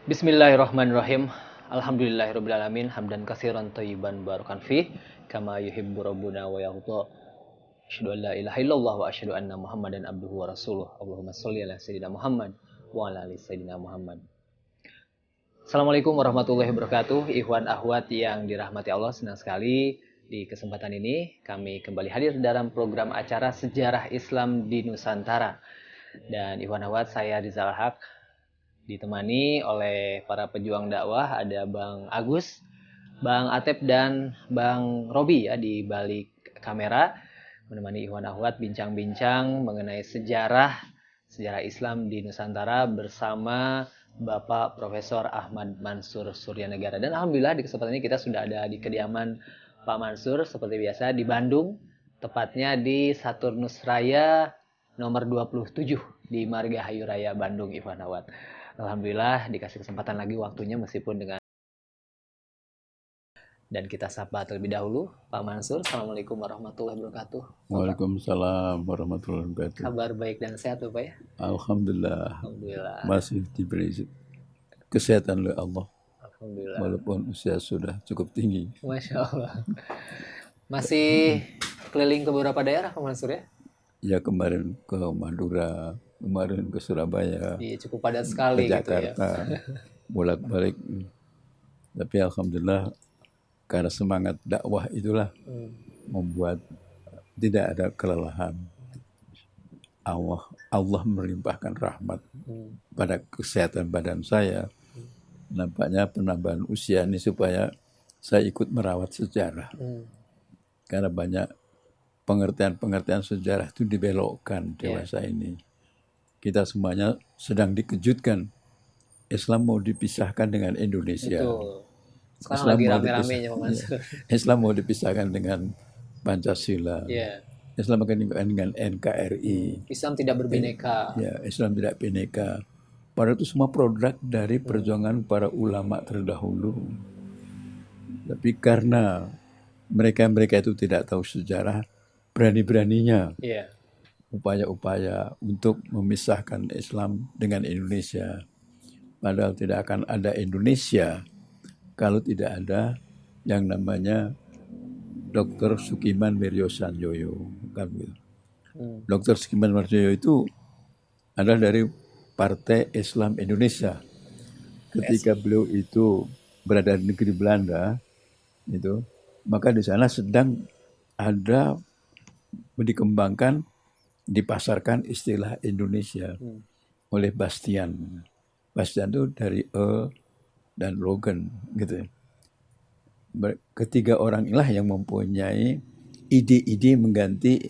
Bismillahirrahmanirrahim. Alhamdulillahirrabbilalamin. Hamdan katsiran thayyiban barakan fi kama yuhibbu rabbuna wa yarda. Asyhadu an la ilaha illallah wa asyhadu anna Muhammadan abduhu wa rasuluh. Allahumma shalli ala sayyidina Muhammad wa ala ali sayyidina Muhammad. Assalamualaikum warahmatullahi wabarakatuh. Ikhwan akhwat yang dirahmati Allah, senang sekali di kesempatan ini kami kembali hadir dalam program acara Sejarah Islam di Nusantara. Dan Ikhwan akhwat, saya Rizal Haq ditemani oleh para pejuang dakwah, ada Bang Agus, Bang Atep dan Bang Robi ya di balik kamera, menemani Ikhwan akhwat bincang-bincang mengenai sejarah Islam di Nusantara bersama Bapak Profesor Ahmad Mansur Suryanegara. Dan alhamdulillah di kesempatan ini kita sudah ada di kediaman Pak Mansur seperti biasa di Bandung, tepatnya di Saturnus Raya nomor 27 di Margahayu Raya Bandung, Ikhwan akhwat. Alhamdulillah dikasih kesempatan lagi waktunya meskipun dengan, dan kita sapa terlebih dahulu Pak Mansur. Assalamualaikum warahmatullahi wabarakatuh. Waalaikumsalam warahmatullahi wabarakatuh. Kabar baik dan sehat Bapak ya? Alhamdulillah. Alhamdulillah. Masih diberi kesehatan oleh Allah. Alhamdulillah. Walaupun usia sudah cukup tinggi. Masya Allah. Masih keliling ke beberapa daerah Pak Mansur ya? Ya, kemarin ke Madura, kemarin ke Surabaya, Iya, cukup padat sekali ke gitu ya. Jakarta, bolak-balik. Tapi alhamdulillah karena semangat dakwah itulah membuat tidak ada kelelahan. Allah melimpahkan rahmat pada kesehatan badan saya. Nampaknya penambahan usia ini supaya saya ikut merawat sejarah. Karena banyak pengertian-pengertian sejarah itu dibelokkan dewasa ini. Kita semuanya sedang dikejutkan. Islam mau dipisahkan dengan Indonesia. Betul. Sekarang lagi rame-ramenya Pak Mansur. Islam mau dipisahkan dengan Pancasila. Iya. Islam akan dipisahkan dengan NKRI. Islam tidak berbineka. Ya, Islam tidak bineka. Padahal itu semua produk dari perjuangan para ulama terdahulu. Tapi karena mereka itu tidak tahu sejarah, berani-beraninya upaya-upaya untuk memisahkan Islam dengan Indonesia. Padahal tidak akan ada Indonesia kalau tidak ada yang namanya Dr. Sukiman Wirjosanjoyo. Dr. Sukiman Wirjosanjoyo itu adalah dari Partai Islam Indonesia. Ketika beliau itu berada di negeri Belanda, itu maka di sana sedang ada dikembangkan, dipasarkan istilah Indonesia oleh Bastian. Bastian itu dari dan Logan gitu. Ketiga orang inilah yang mempunyai ide-ide mengganti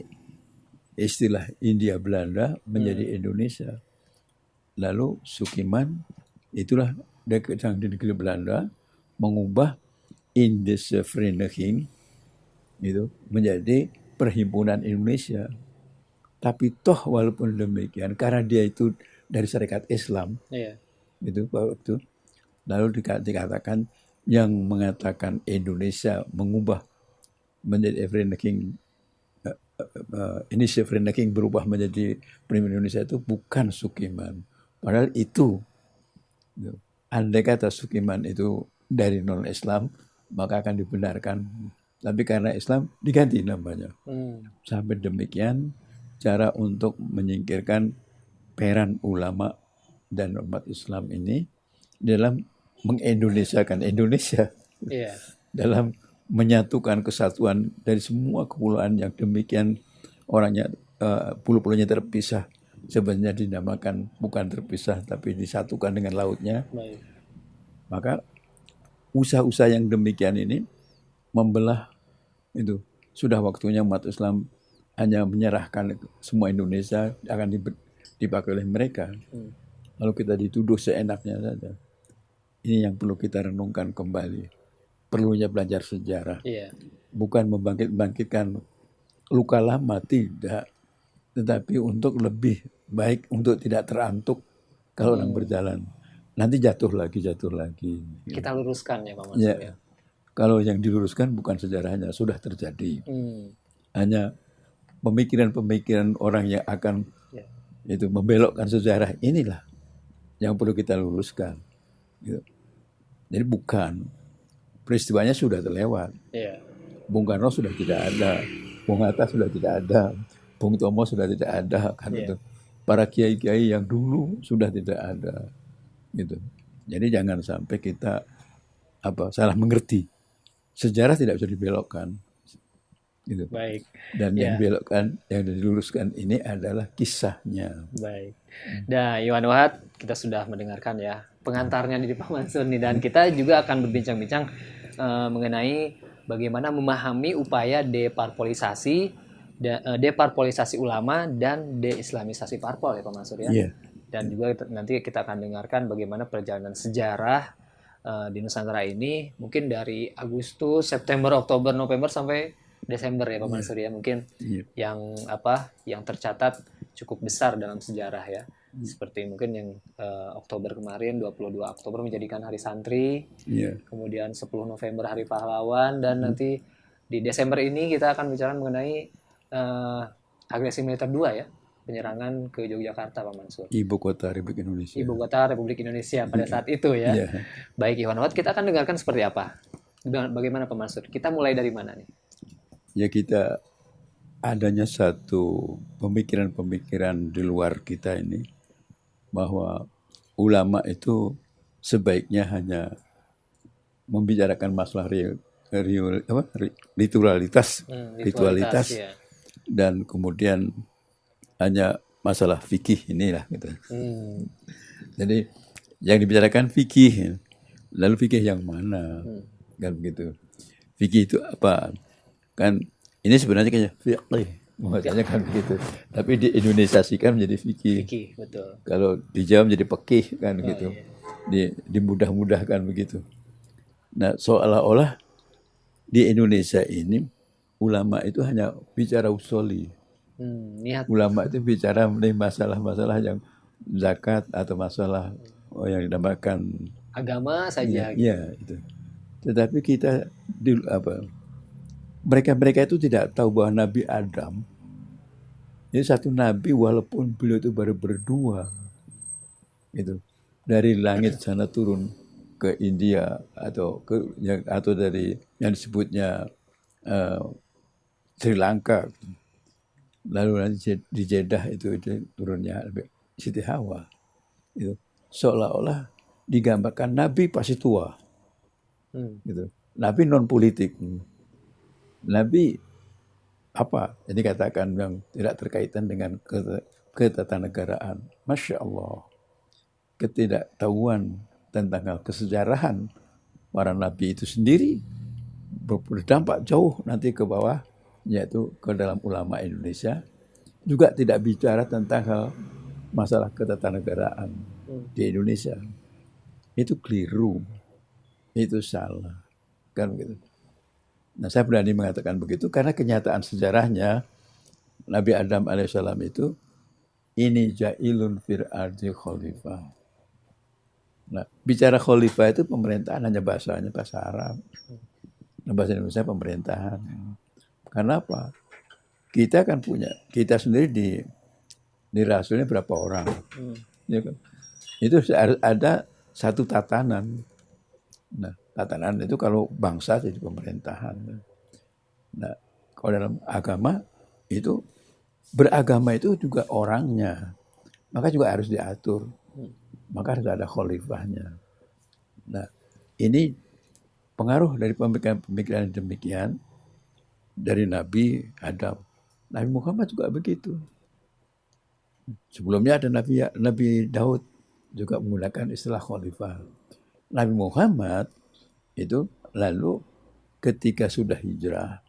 istilah India Belanda menjadi Indonesia. Lalu Sukiman itulah dia di negeri Belanda mengubah Indische Vereniging itu menjadi Perhimpunan Indonesia. Tapi toh walaupun demikian, karena dia itu dari Syarikat Islam, itu waktu lalu dikatakan yang mengatakan Indonesia mengubah menjadi Vereniging, Indische Vereniging berubah menjadi Perhimpunan Indonesia itu bukan Sukiman. Padahal itu, andai kata Sukiman itu dari non-Islam, maka akan dibenarkan. Tapi karena Islam diganti namanya. Sampai demikian cara untuk menyingkirkan peran ulama dan umat Islam ini dalam mengindonesiakan Indonesia. Dalam menyatukan kesatuan dari semua kepulauan yang demikian orangnya, pulau-pulaunya terpisah. Sebenarnya dinamakan bukan terpisah tapi disatukan dengan lautnya. Maka usaha-usaha yang demikian ini membelah itu. Sudah waktunya umat Islam hanya menyerahkan semua Indonesia akan dipakai oleh mereka. Lalu kita dituduh seenaknya saja. Ini yang perlu kita renungkan kembali. Perlunya belajar sejarah. Bukan membangkitkan luka lama, tidak. Tetapi untuk lebih baik, untuk tidak terantuk kalau orang berjalan. Nanti jatuh lagi. Kita luruskan ya Pak Mansur ya. Kalau yang diluruskan bukan sejarahnya, sudah terjadi. Hanya pemikiran-pemikiran orang yang akan itu membelokkan sejarah, inilah yang perlu kita luruskan. Gitu. Jadi bukan, peristiwanya sudah terlewat. Iya. Bung Karno sudah tidak ada, Bung Hatta sudah tidak ada, Bung Tomo sudah tidak ada, kan Iya. itu. Para kiai-kiai yang dulu sudah tidak ada, gitu. Jadi jangan sampai kita salah mengerti. Sejarah tidak bisa dibelokkan, gitu. Baik. Dan yang Ya, belokkan, yang diluruskan ini adalah kisahnya. baik. Nah, Iwan Wahad, kita sudah mendengarkan ya pengantarnya di Pak Mansur nih, dan kita juga akan berbincang-bincang mengenai bagaimana memahami upaya deparpolisasi ulama dan deislamisasi parpol ya Pak Mansur ya. Iya. Dan juga nanti kita akan dengarkan bagaimana perjalanan sejarah di Nusantara ini mungkin dari Agustus, September, Oktober, November sampai Desember ya Pak Mansur ya, mungkin Iya. yang tercatat cukup besar dalam sejarah ya. Seperti mungkin yang Oktober kemarin 22 Oktober menjadikan Hari Santri, Iya. kemudian 10 November Hari Pahlawan, dan nanti di Desember ini kita akan bicara mengenai agresi militer 2 ya, penyerangan ke Yogyakarta Pak Mansur. Ibu kota Republik Indonesia. Ibu kota Republik Indonesia pada saat itu ya. Iya. Baik Iwan Wahad, kita akan dengarkan seperti apa. Bagaimana Pak Mansur? Kita mulai dari mana nih? Ya kita adanya satu pemikiran-pemikiran di luar kita ini bahwa ulama itu sebaiknya hanya membicarakan masalah ritualitas Ya. dan kemudian hanya masalah fikih inilah gitu. Jadi yang dibicarakan fikih, lalu fikih yang mana, kan begitu. Fikih itu apa? Kan ini sebenarnya kayak fiqh, makanya kan begitu. Tapi diindonesasikan menjadi fikih. Fikih, betul. Kalau di Jawa menjadi pekih kan gitu. Dimudah-mudahkan begitu. Nah, seolah-olah di Indonesia ini ulama itu hanya bicara usoli. Niat. Ulama itu bicara mengenai masalah-masalah yang zakat atau masalah yang dinamakan agama saja. Iya, itu. Tetapi kita mereka itu tidak tahu bahwa Nabi Adam ini satu nabi walaupun beliau itu baru berdua, itu dari langit sana turun ke India atau dari yang disebutnya Sri Lanka, lalu nanti di Jeddah itu turunnya Siti Hawa, itu seolah-olah digambarkan Nabi pasti tua, gitu. Nabi non politik. Nabi apa? Jadi katakan yang tidak terkaitan dengan ketatanegaraan. Masya Allah. Ketidaktahuan tentang hal kesejarahan para nabi itu sendiri berdampak jauh nanti ke bawah, yaitu ke dalam ulama Indonesia. Juga tidak bicara tentang hal masalah ketatanegaraan di Indonesia. Itu keliru. Itu salah. Kan begitu. Nah, saya berani mengatakan begitu karena kenyataan sejarahnya Nabi Adam alaihissalam itu ini ja'ilun fil ardi khalifah. Nah, bicara khalifah itu pemerintahan hanya bahasanya bahasa Arab. Nah, bahasa Indonesia pemerintahan. Karena apa? Kita kan punya, kita sendiri di Rasulnya berapa orang? Ya kan? Itu ada satu tatanan. Nah, tatanan itu kalau bangsa jadi pemerintahan. Nah, kalau dalam agama itu beragama itu juga orangnya, maka juga harus diatur. Maka harus ada khalifahnya. Nah, ini pengaruh dari pemikiran demikian dari Nabi Adam. Nabi Muhammad juga begitu. Sebelumnya ada Nabi Daud juga menggunakan istilah khalifah. Nabi Muhammad itu lalu ketika sudah hijrah.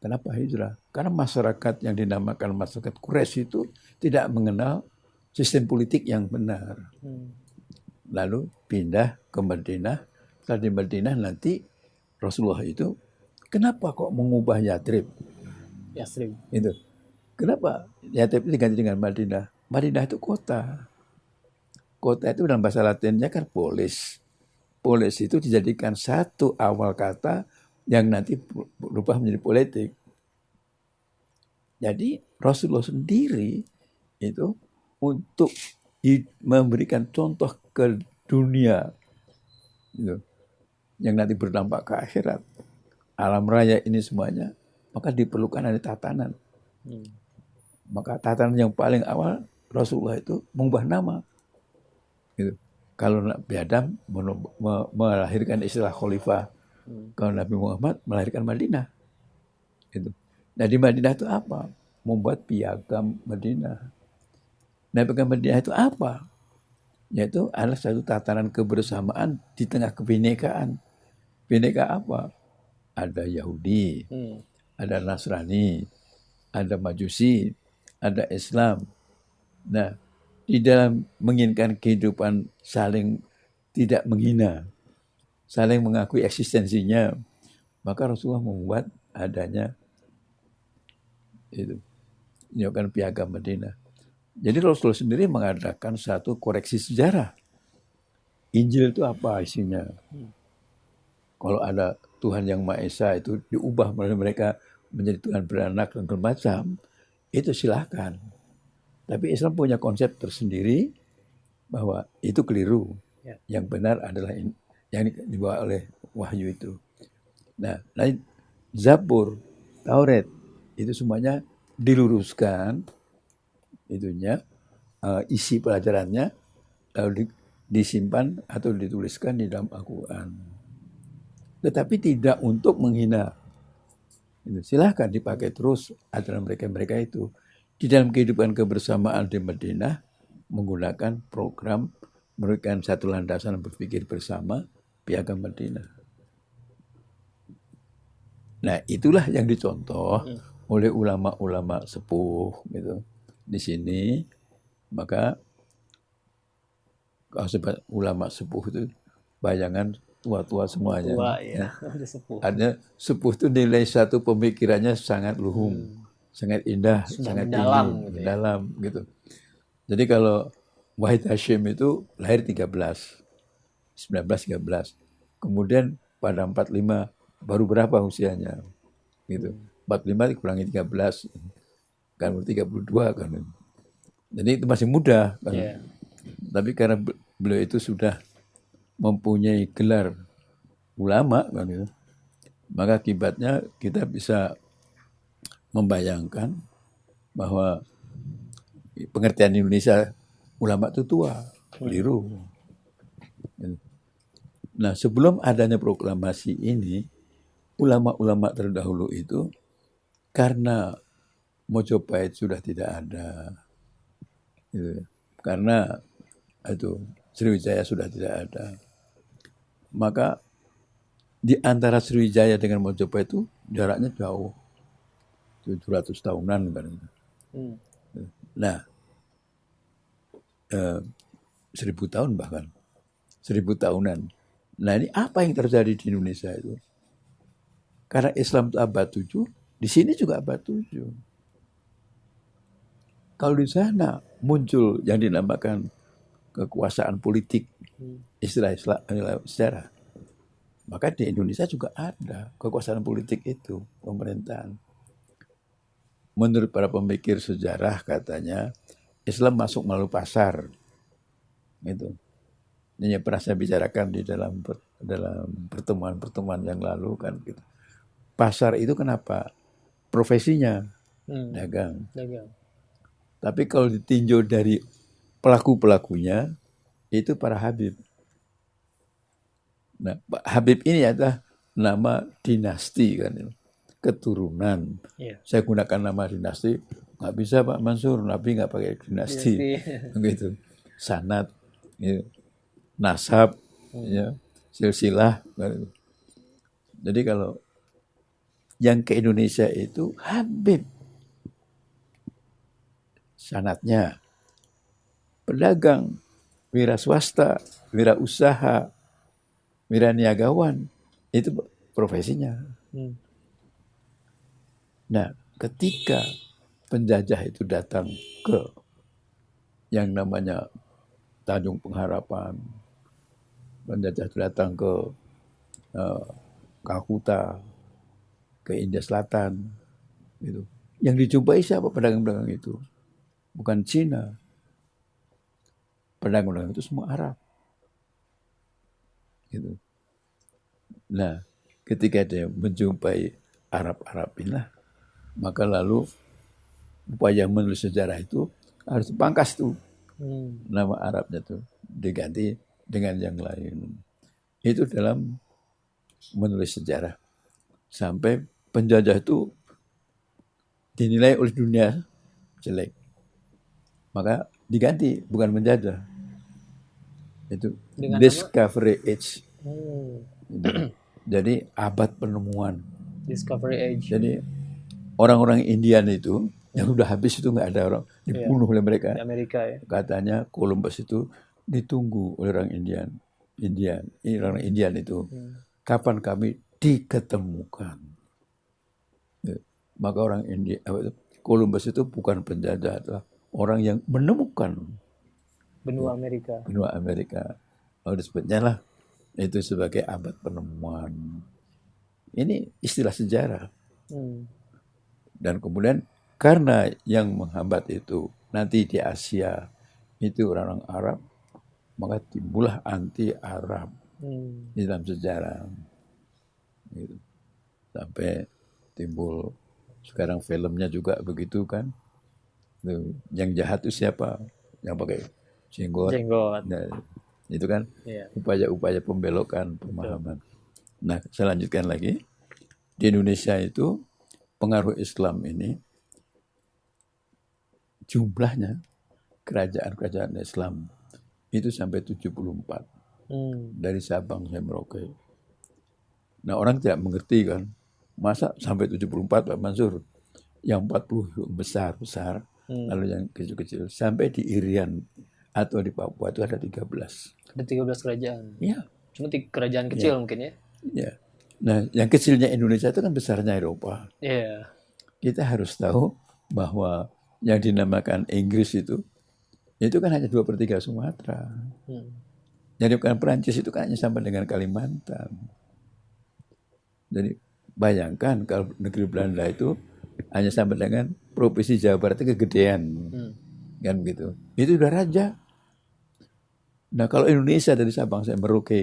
Kenapa hijrah? Karena masyarakat yang dinamakan masyarakat Quraisy itu tidak mengenal sistem politik yang benar. Lalu pindah ke Madinah. Setelah di Madinah nanti Rasulullah itu kenapa kok mengubah Yatsrib? Itu. Kenapa Yatsrib diganti dengan Madinah? Madinah itu kota. Kota itu dalam bahasa Latinnya kan polis. Polis itu dijadikan satu awal kata yang nanti berubah menjadi politik. Jadi Rasulullah sendiri itu untuk memberikan contoh ke dunia gitu, yang nanti berdampak ke akhirat, alam raya ini semuanya, maka diperlukan ada tatanan. Maka tatanan yang paling awal Rasulullah itu mengubah nama. Gitu. Kalau Nabi Adam melahirkan istilah khalifah, kalau Nabi Muhammad melahirkan Madinah. Gitu. Nah di Madinah itu apa? Membuat piagam Madinah. Nah piagam Madinah itu apa? Yaitu adalah satu tatanan kebersamaan di tengah kebinekaan. Bineka apa? Ada Yahudi, ada Nasrani, ada Majusi, ada Islam. Nah, di dalam menginginkan kehidupan saling tidak menghina, saling mengakui eksistensinya, maka Rasulullah membuat adanya itu, menyiapkan piagam Madinah. Jadi Rasulullah sendiri mengadakan satu koreksi sejarah. Injil itu apa isinya? Kalau ada Tuhan yang Maha Esa itu diubah oleh mereka menjadi Tuhan beranak dan bermacam, itu silahkan. Tapi Islam punya konsep tersendiri bahwa itu keliru. Yang benar adalah yang dibawa oleh wahyu itu. Nah, lain Zabur, Taurat, itu semuanya diluruskan, itunya isi pelajarannya lalu disimpan atau dituliskan di dalam Al-Quran. Tetapi tidak untuk menghina. Silahkan dipakai terus ajaran mereka itu. Di dalam kehidupan kebersamaan di Madinah, menggunakan program, memberikan satu landasan berpikir bersama, piagam Madinah. Nah itulah yang dicontoh oleh ulama-ulama sepuh gitu. Di sini, maka kalau sebut ulama sepuh itu bayangan tua-tua semuanya. Tua, ya. Sepuh. Ada sepuh itu nilai satu pemikirannya sangat luhur, sangat indah, sudah sangat mendalam, tinggi, gitu ya. mendalam gitu. Jadi kalau Wahid Hashim itu lahir 1913. Kemudian pada 45 baru berapa usianya? Gitu. 45 dikurangi 13 kan 32 kan. Jadi itu masih muda kan. Yeah. Tapi karena beliau itu sudah mempunyai gelar ulama kan gitu, maka akibatnya kita bisa membayangkan bahwa pengertian Indonesia ulama itu tua, keliru. Nah, sebelum adanya proklamasi ini, ulama-ulama terdahulu itu karena Mojopahit sudah tidak ada, gitu, karena itu Sriwijaya sudah tidak ada, maka di antara Sriwijaya dengan Mojopahit itu jaraknya jauh, 700 tahunan kan. Nah, 1000 tahun bahkan, 1000 tahunan. Nah ini apa yang terjadi di Indonesia itu? Karena Islam itu abad 7, di sini juga abad 7. Kalau di sana muncul yang dinamakan kekuasaan politik, istilah sejarah, maka di Indonesia juga ada kekuasaan politik itu, pemerintahan. Menurut para pemikir sejarah katanya Islam masuk melalui pasar, itu. Ini yang pernah saya bicarakan di dalam pertemuan-pertemuan yang lalu kan gitu. Pasar itu kenapa? Profesinya dagang. Tapi kalau ditinjau dari pelaku-pelakunya itu para Habib. Nah, Habib ini adalah nama dinasti kan, keturunan. Yeah. Saya gunakan nama dinasti, nggak bisa Pak Mansur, Nabi nggak pakai dinasti, gitu. Sanad, gitu. Nasab, ya, silsilah. Jadi kalau yang ke Indonesia itu Habib, sanatnya, pedagang, wira swasta, wira usaha, wira niagawan, itu profesinya. Nah, ketika penjajah itu datang ke yang namanya Tanjung Pengharapan, penjajah itu datang ke Kalkuta, ke India Selatan, gitu. Yang dijumpai siapa pedagang-pedagang itu? Bukan Cina. Pedagang-pedagang itu semua Arab. Gitu. Nah, ketika dia menjumpai Arab-Arab inilah, maka lalu upaya menulis sejarah itu harus dipangkas tuh nama Arabnya tuh, diganti dengan yang lain. Itu dalam menulis sejarah. Sampai penjajah itu dinilai oleh dunia jelek. Maka diganti, bukan menjajah. Itu Dengan Discovery Age. nama Jadi abad penemuan. Discovery Age. Jadi orang-orang Indian itu yang udah habis itu nggak ada orang, dibunuh oleh mereka. Di Amerika ya. Katanya Columbus itu ditunggu oleh orang orang Indian itu. Kapan kami diketemukan? Maka orang India, Columbus itu bukan penjajah, adalah orang yang menemukan benua Amerika. Lalu disebutnya lah itu sebagai abad penemuan. Ini istilah sejarah. Dan kemudian karena yang menghambat itu nanti di Asia itu orang-orang Arab, maka timbullah anti-Arab di dalam sejarah. Gitu. Sampai timbul sekarang filmnya juga begitu kan. Yang jahat itu siapa? Yang pakai jenggot. Nah, itu kan upaya-upaya pembelokan pemahaman. Nah, saya lanjutkan lagi. Di Indonesia itu pengaruh Islam ini jumlahnya kerajaan-kerajaan Islam itu sampai 74 dari Sabang sampai Merauke. Nah, orang tidak mengerti kan, masa sampai 74 Pak Mansur, yang 40 besar, lalu yang kecil-kecil sampai di Irian atau di Papua itu ada 13. Ada 13 kerajaan. Iya. Cuma kerajaan kecil mungkin ya. Iya. Nah, yang kecilnya Indonesia itu kan besarnya Eropa. Iya. Kita harus tahu bahwa yang dinamakan Inggris itu kan hanya 2/3 Sumatera. Jadi bukan Perancis itu kan hanya sampai dengan Kalimantan. Jadi bayangkan kalau negeri Belanda itu hanya sampai dengan provinsi Jawa Barat itu kegedean. Kan gitu. Itu udah raja. Nah, kalau Indonesia dari Sabang sampai Merauke,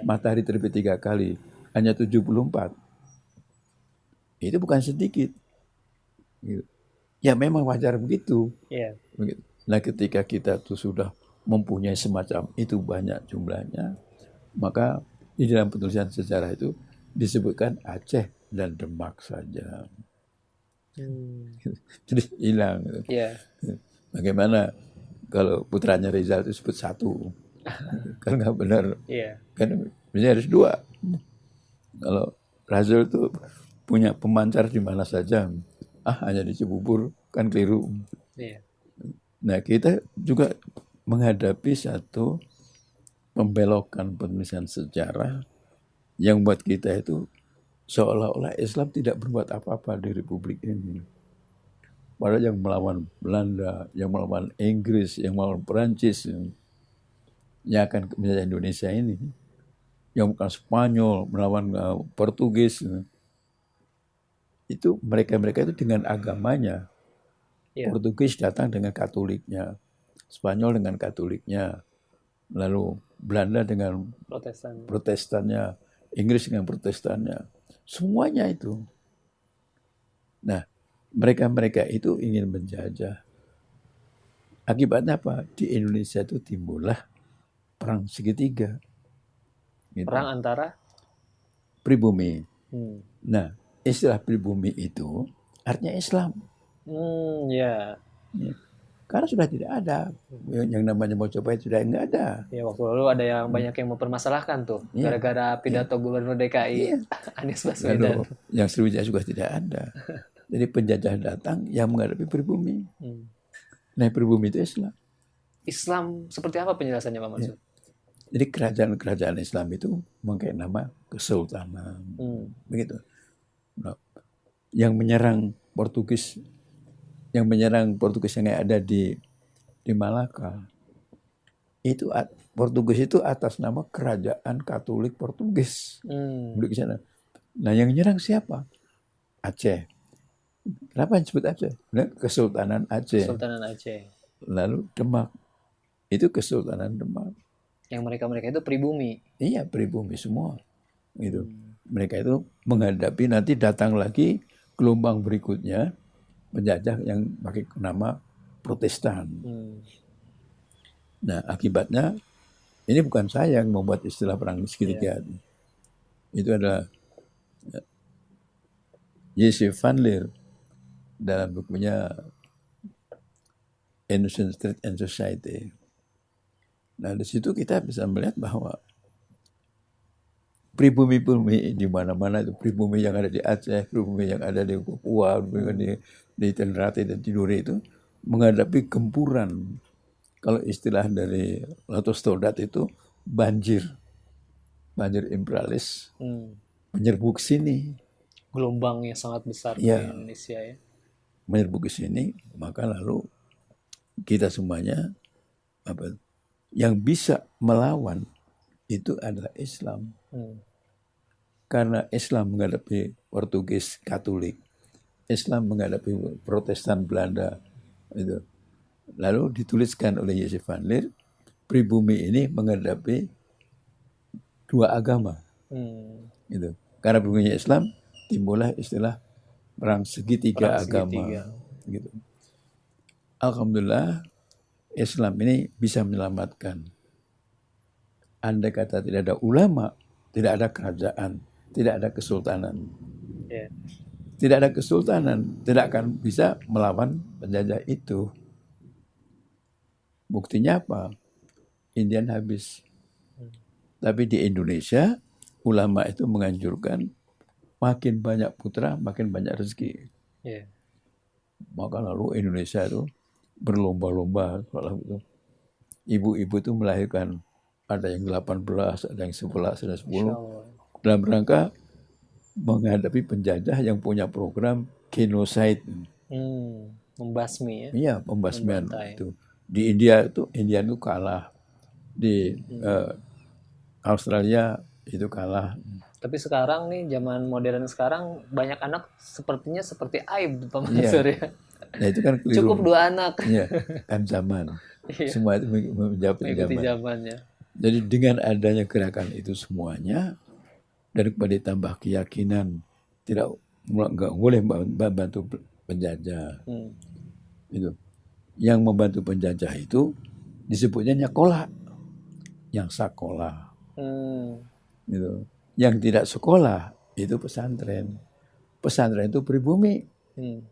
matahari terbit 3 kali, hanya 74. Itu bukan sedikit. Gitu. Ya memang wajar begitu. Begitu. Nah, ketika kita tuh sudah mempunyai semacam itu banyak jumlahnya, maka di dalam penulisan sejarah itu disebutkan Aceh dan Demak saja. Jadi hilang. Bagaimana kalau putranya Rizal itu sebut 1? Kan nggak benar. Kan biasanya harus 2. Kalau Razul itu punya pemancar di mana saja, hanya di Cibubur, kan keliru. Nah, kita juga menghadapi satu pembelokan penulisan sejarah yang buat kita itu seolah-olah Islam tidak berbuat apa-apa di Republik ini. Padahal yang melawan Belanda, yang melawan Inggris, yang melawan Perancis, yang akan menjajah Indonesia ini, yang bukan Spanyol, melawan Portugis, itu mereka itu dengan agamanya. Portugis datang dengan Katoliknya, Spanyol dengan Katoliknya, lalu Belanda dengan Protestannya, Inggris dengan Protestannya, semuanya itu. Nah, mereka itu ingin menjajah. Akibatnya apa? Di Indonesia itu timbullah perang segitiga. Gitu. Perang antara pribumi. Nah, istilah pribumi itu artinya Islam. Karena sudah tidak ada yang namanya Mojopahit, sudah nggak ada. Ya, waktu lalu ada yang banyak yang mempermasalahkan tuh gara-gara pidato Gubernur DKI Anies Baswedan. Yang Sriwijaya juga tidak ada. Jadi penjajah datang yang menghadapi pribumi. Nah, pribumi itu Islam. Islam seperti apa penjelasannya Pak Mansur? Jadi kerajaan-kerajaan Islam itu memakai nama kesultanan. Begitu. Nah, yang menyerang Portugis yang ada di Malaka, itu Portugis itu atas nama Kerajaan Katolik Portugis. Nah, yang menyerang siapa? Aceh. Kenapa disebut Aceh? Nah, Kesultanan Aceh. Kesultanan Aceh. Lalu Demak. Itu Kesultanan Demak. Yang mereka itu pribumi. Iya, pribumi semua. Gitu. Mereka itu menghadapi nanti datang lagi gelombang berikutnya penjajah yang pakai nama Protestan. Nah, akibatnya ini bukan saya yang membuat istilah perang segitiga. Itu adalah J.C. Van Leer dalam bukunya Innocent State and Society. Nah, di situ kita bisa melihat bahwa pribumi-pribumi di mana-mana itu, pribumi yang ada di Aceh, pribumi yang ada di Papua, pribumi di Ternate dan Tidore itu menghadapi gempuran. Kalau istilah dari Lato Stoddard itu banjir imperialis menyerbu ke sini. Gelombangnya sangat besar di Indonesia ya. Menyerbu ke sini, maka lalu kita semuanya yang bisa melawan itu adalah Islam. Karena Islam menghadapi Portugis Katolik, Islam menghadapi Protestan Belanda itu. Lalu dituliskan oleh J.C. Van Leer, pribumi ini menghadapi dua agama. Gitu. Karena pribumi Islam timbullah istilah perang segitiga agama. Gitu. Alhamdulillah Islam ini bisa menyelamatkan. Andai kata tidak ada ulama, tidak ada kerajaan, tidak ada kesultanan. Tidak ada kesultanan, tidak akan bisa melawan penjajah itu. Buktinya apa? Indian habis. Tapi di Indonesia, ulama itu menganjurkan makin banyak putra, makin banyak rezeki. Maka lalu Indonesia itu berlomba-lomba. Ibu-ibu itu melahirkan, ada yang 18, ada yang 11, ada 10. Dalam rangka menghadapi penjajah yang punya program genocide. Membasmi ya? Iya, pembasmian itu. Di India itu kalah. Di Australia itu kalah. Tapi sekarang nih, zaman modern sekarang, banyak anak sepertinya seperti aib, Pak Mansur ya. Nah itu kan keliru. Cukup 2 anak. Iya, kan zaman. Semua itu mengikuti zamannya. Jadi dengan adanya gerakan itu semuanya, daripada ditambah keyakinan nggak boleh membantu penjajah. Itu yang membantu penjajah itu disebutnya nyakola, yang sakola. Gitu. Yang tidak sekolah itu pesantren. Pesantren itu pribumi.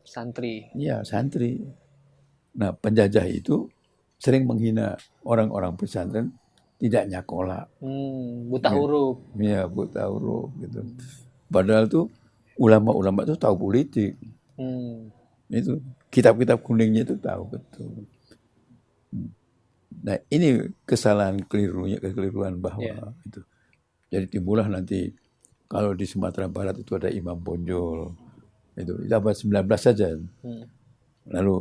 Santri. Iya, santri. Nah, penjajah itu sering menghina orang-orang pesantren tidak nyakola. Buta huruf. Iya, buta huruf gitu. Padahal tuh ulama-ulama itu tahu politik. Itu kitab-kitab kuningnya itu tahu betul. Nah, ini kesalahan kekeliruan bahwa itu. Jadi timbullah nanti kalau di Sumatera Barat itu ada Imam Bonjol. Itu abad 19 saja. Lalu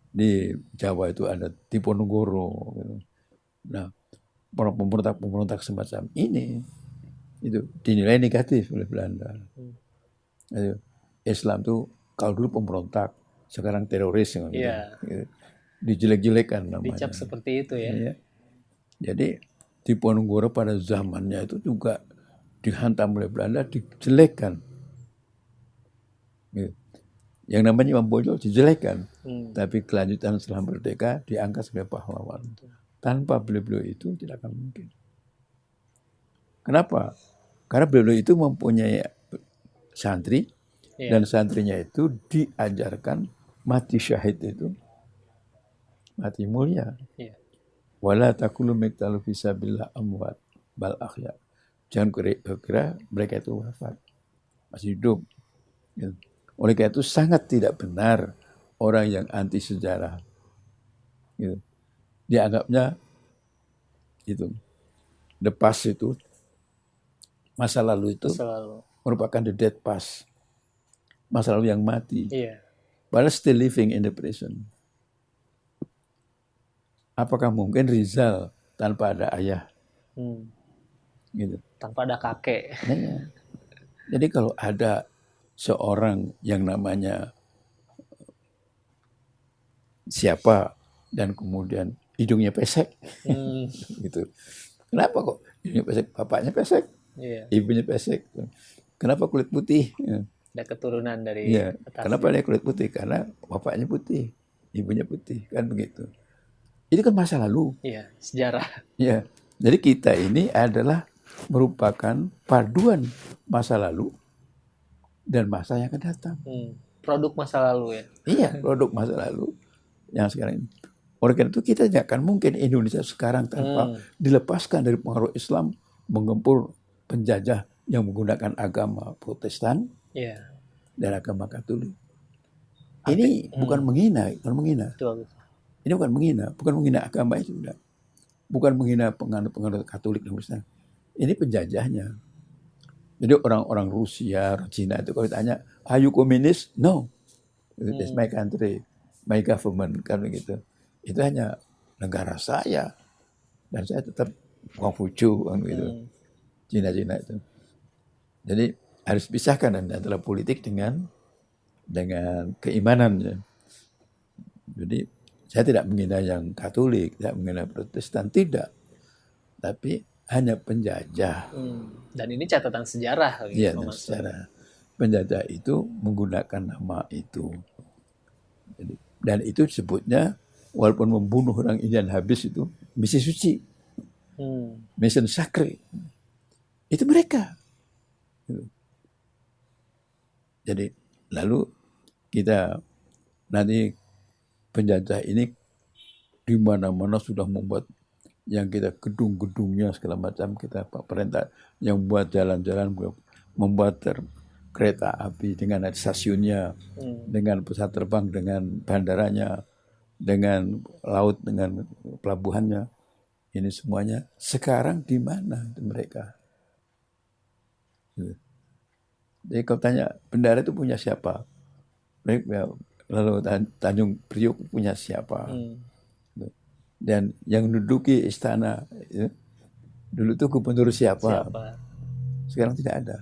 di Jawa itu ada Diponegoro. Gitu. Nah, pemberontak semacam ini itu dinilai negatif oleh Belanda. Islam tuh kalau dulu pemberontak, sekarang teroris. Gitu. Dijelek-jelekan namanya. Dicap seperti itu ya. Jadi Diponegoro pada zamannya itu juga dihantam oleh Belanda, dijelekkan. Gitu. Yang namanya Imam Bonjol dijelekkan, tapi kelanjutan setelah merdeka diangkat sebagai pahlawan. Tanpa beliau itu tidak akan mungkin. Kenapa? Karena beliau itu mempunyai santri, dan santrinya itu diajarkan mati syahid itu mati mulia. Wala taqulu miqtalu fisabilillah amwat bal ahya. Jangan kira mereka itu wafat, masih hidup. Oleh karena itu sangat tidak benar orang yang anti sejarah. Gitu. Dianggapnya itu the past itu, masa lalu itu merupakan the dead past, masa lalu yang mati. Padahal still living in the present. Apakah mungkin Rizal tanpa ada ayah? Gitu. Tanpa ada kakek. Jadi kalau ada seorang yang namanya siapa dan kemudian hidungnya pesek, gitu. Kenapa kok ini pesek? Bapaknya pesek, Iya. ibunya pesek. Kenapa kulit putih? Ada keturunan dari Ya, atas. kenapa dia kulit putih? Karena bapaknya putih, ibunya putih, kan begitu. Itu kan masa lalu. Iya, sejarah. Ya, jadi kita ini adalah merupakan paduan masa lalu dan masa yang akan datang. Produk masa lalu ya. Iya, produk masa lalu yang sekarang ini. Oleh karena itu kita tidak akan mungkin Indonesia sekarang tanpa dilepaskan dari pengaruh Islam menggempur penjajah yang menggunakan agama Protestan Iya. dan agama Katolik. Ini bukan menghina, bukan menghina. Betul. Ini bukan menghina agama itu tidak. Bukan menghina penganut-penganut Katolik dan Kristen. Ini penjajahnya. Jadi orang-orang Rusia, Cina itu kalau ditanya, are you communist? No. It's my country, my government, kan begitu. Itu hanya negara saya. Dan saya tetap Konghucu, kan begitu. Cina-Cina itu. Jadi harus pisahkan antara politik dengan keimanannya. Jadi saya tidak menghina yang Katolik, tidak menghina Protestan, tidak. Tapi hanya penjajah. Dan ini catatan sejarah. Iya, sejarah. Penjajah itu menggunakan nama itu. Jadi, dan itu disebutnya, walaupun membunuh orang Indian habis itu, misi suci. Mission sacred. Itu mereka. Jadi, lalu kita nanti penjajah ini di mana-mana sudah membuat yang kita gedung-gedungnya segala macam, kita perintah yang buat jalan-jalan, membuat kereta api dengan stasiunnya, dengan pesawat terbang, dengan bandaranya, dengan laut, dengan pelabuhannya. Ini semuanya sekarang di mana mereka? Jadi kalau tanya bendara itu punya siapa? Lalu Tanjung Priok punya siapa? Dan yang menduduki istana ya, dulu itu gubernur siapa? Sekarang tidak ada.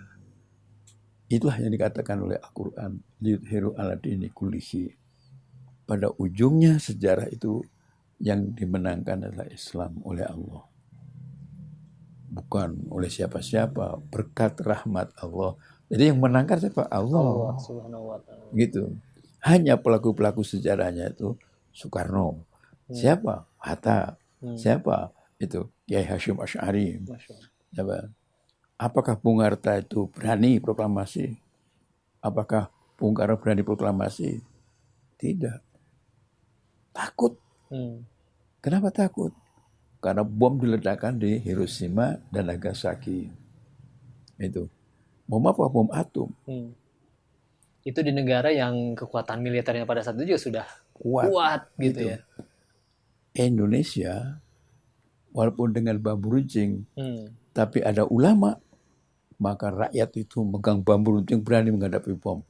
Itulah yang dikatakan oleh Al-Quran, liyudhiru ala dini kullihi. Pada ujungnya sejarah itu yang dimenangkan adalah Islam oleh Allah. Bukan oleh siapa-siapa, berkat rahmat Allah. Jadi yang menangkan siapa? Allah. Subhanahu wa ta'ala. Gitu. Hanya pelaku-pelaku sejarahnya itu Soekarno. Siapa? Hatta. Siapa? Itu Kiai Hasyim Asy'ari. Siapa? Apakah Bung Hatta itu berani proklamasi? Apakah Bung Karno berani proklamasi? Tidak. Takut. Kenapa takut? Karena bom diledakkan di Hiroshima dan Nagasaki. Itu. Bom apa? Bom atom. Itu di negara yang kekuatan militernya pada saat itu juga sudah kuat gitu ya. Indonesia, walaupun dengan bambu runcing, tapi ada ulama, maka rakyat itu megang bambu runcing berani menghadapi bom.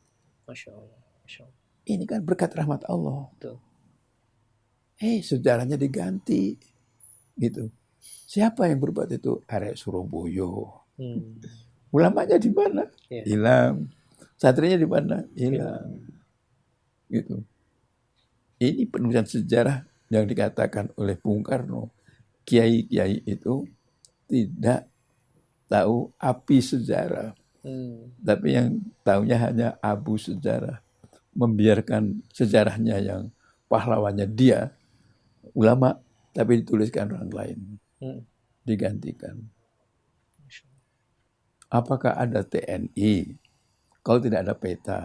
Masya Allah. Masya Allah. Ini kan berkat rahmat Allah. Betul. Sejarahnya diganti. Gitu. Siapa yang berbuat itu? Arek Surabaya. Ulamanya di mana? Hilang. Satrinya di mana? Hilang. Gitu. Ini penulisan sejarah yang dikatakan oleh Bung Karno. Kiai-kiai itu tidak tahu api sejarah. Tapi yang tahunya hanya abu sejarah. Membiarkan sejarahnya yang pahlawannya dia, ulama, tapi dituliskan orang lain. Digantikan. Apakah ada TNI? Kalau tidak ada peta,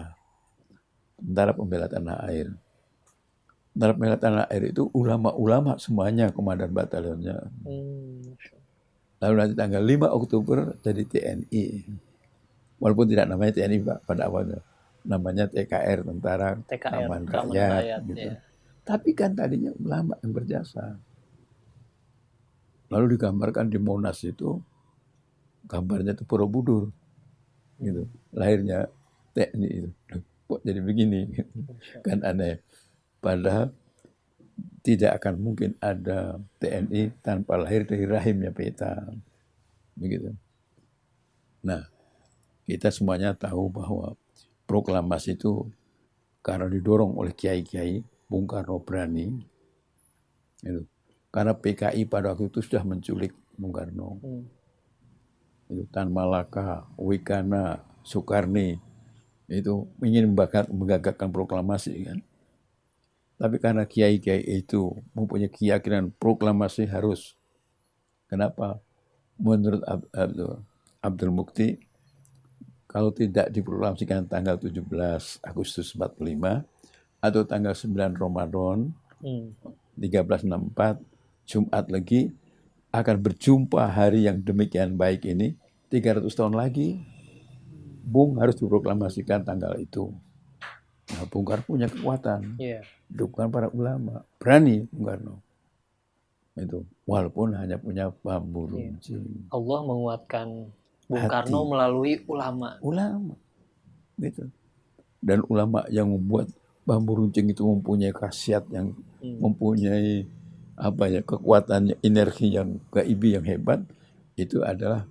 Tentara Pembela Tanah Air. Tentara Pembela Tanah Air itu ulama-ulama semuanya komandan batalionnya. Lalu nanti tanggal 5 Oktober jadi TNI. Walaupun tidak namanya TNI Pak, pada awalnya. Namanya TKR, Tentara Keamanan Rakyat. Gitu. Ya. Tapi kan tadinya ulama yang berjasa. Lalu digambarkan di Monas itu, gambarnya itu Borobudur. Gitu. Lahirnya TNI itu. Kok jadi begini? Kan aneh. Padahal tidak akan mungkin ada TNI tanpa lahir dari rahimnya peta. Begitu. Nah, kita semuanya tahu bahwa proklamasi itu karena didorong oleh kiai-kiai, Bung Karno berani. Gitu. Karena PKI pada waktu itu sudah menculik Bung Karno. Hmm. Itu Tan Malaka, Wikana, Soekarni itu ingin menggagakkan proklamasi kan. Tapi karena kiai-kiai itu mempunyai keyakinan proklamasi harus. Kenapa? Menurut Abdul Mukti, kalau tidak diproklamasikan tanggal 17 Agustus 45 atau tanggal 9 Ramadan 1364 Jumat lagi akan berjumpa hari yang demikian baik ini 300 tahun lagi. Bung harus diproklamasikan tanggal itu. Nah, Bung Karno punya kekuatan. Dukungan para ulama. Berani Bung Karno. Itu walaupun hanya punya bambu runcing. Allah menguatkan Bung Karno melalui ulama. Gitu. Dan ulama yang membuat bambu runcing itu mempunyai khasiat yang mempunyai kekuatan energi yang gaibi yang hebat, itu adalah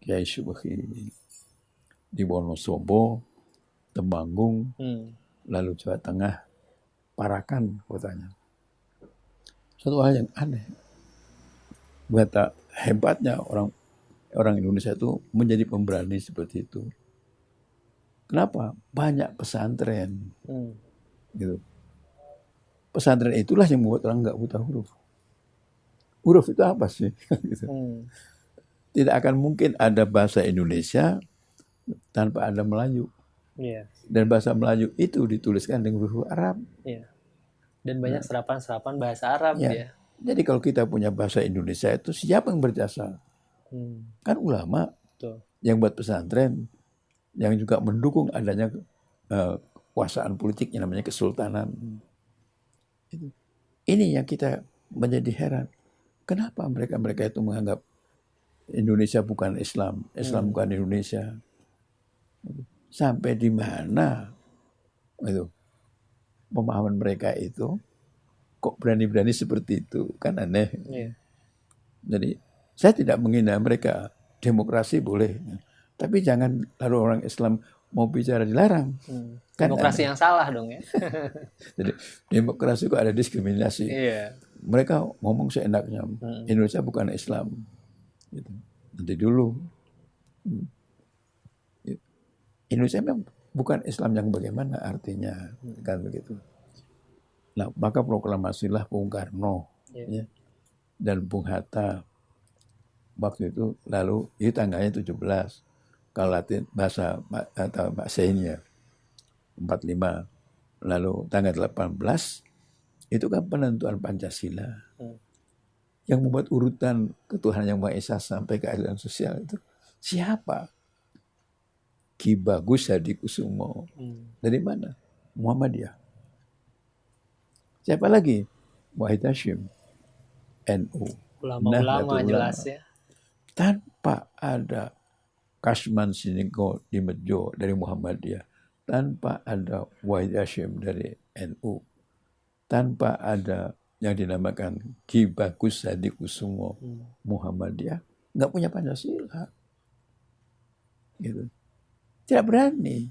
Kiai Subhi di Wonosobo, Temanggung, lalu Jawa Tengah, Parakan kotanya. Suatu hal yang aneh. Betapa hebatnya orang Indonesia itu menjadi pemberani seperti itu. Kenapa? Banyak pesantren. Gitu. Pesantren itulah yang membuat orang nggak buta huruf. Huruf itu apa sih? Gitu. Tidak akan mungkin ada bahasa Indonesia tanpa ada Melayu. Dan bahasa Melayu itu dituliskan dengan huruf Arab. Dan banyak serapan-serapan bahasa Arab ya. Jadi kalau kita punya bahasa Indonesia itu siapa yang berjasa? Kan ulama. Betul. Yang buat pesantren, yang juga mendukung adanya kekuasaan politik yang namanya kesultanan. Ini yang kita menjadi heran. Kenapa mereka itu menganggap Indonesia bukan Islam, Islam bukan Indonesia? Sampai di mana itu pemahaman mereka itu kok berani-berani seperti itu? Kan aneh. Jadi saya tidak menghina mereka. Demokrasi boleh, tapi jangan lalu orang Islam mau bicara dilarang. Kan demokrasi yang salah dong ya. Jadi demokrasi kok ada diskriminasi. Mereka ngomong seenaknya. Indonesia bukan Islam. Gitu. Nanti dulu. Indonesia memang bukan Islam yang bagaimana artinya. Kan begitu. Nah, maka proklamasilah Bung Karno. Ya, dan Bung Hatta. Waktu itu lalu itu tanggalnya 17. Kalau Latin bahasa atau Masehinya 45. Lalu tanggal 18 itu kan penentuan Pancasila. Yang membuat urutan ketuhanan yang Maha Esa sampai keadilan sosial itu siapa? Ki Bagus Hadikusumo. Dari mana? Muhammadiyah. Siapa lagi? Wahid Hashim. NU. Ulama-ulama jelas ya. Tanpa ada Kasman Siningko di Mejo dari Muhammadiyah, tanpa ada Wahid Hashim dari NU, tanpa ada yang dinamakan Ki Bagus Hadikusumo Muhammadiyah, nggak punya Pancasila. Gitu. Tidak berani.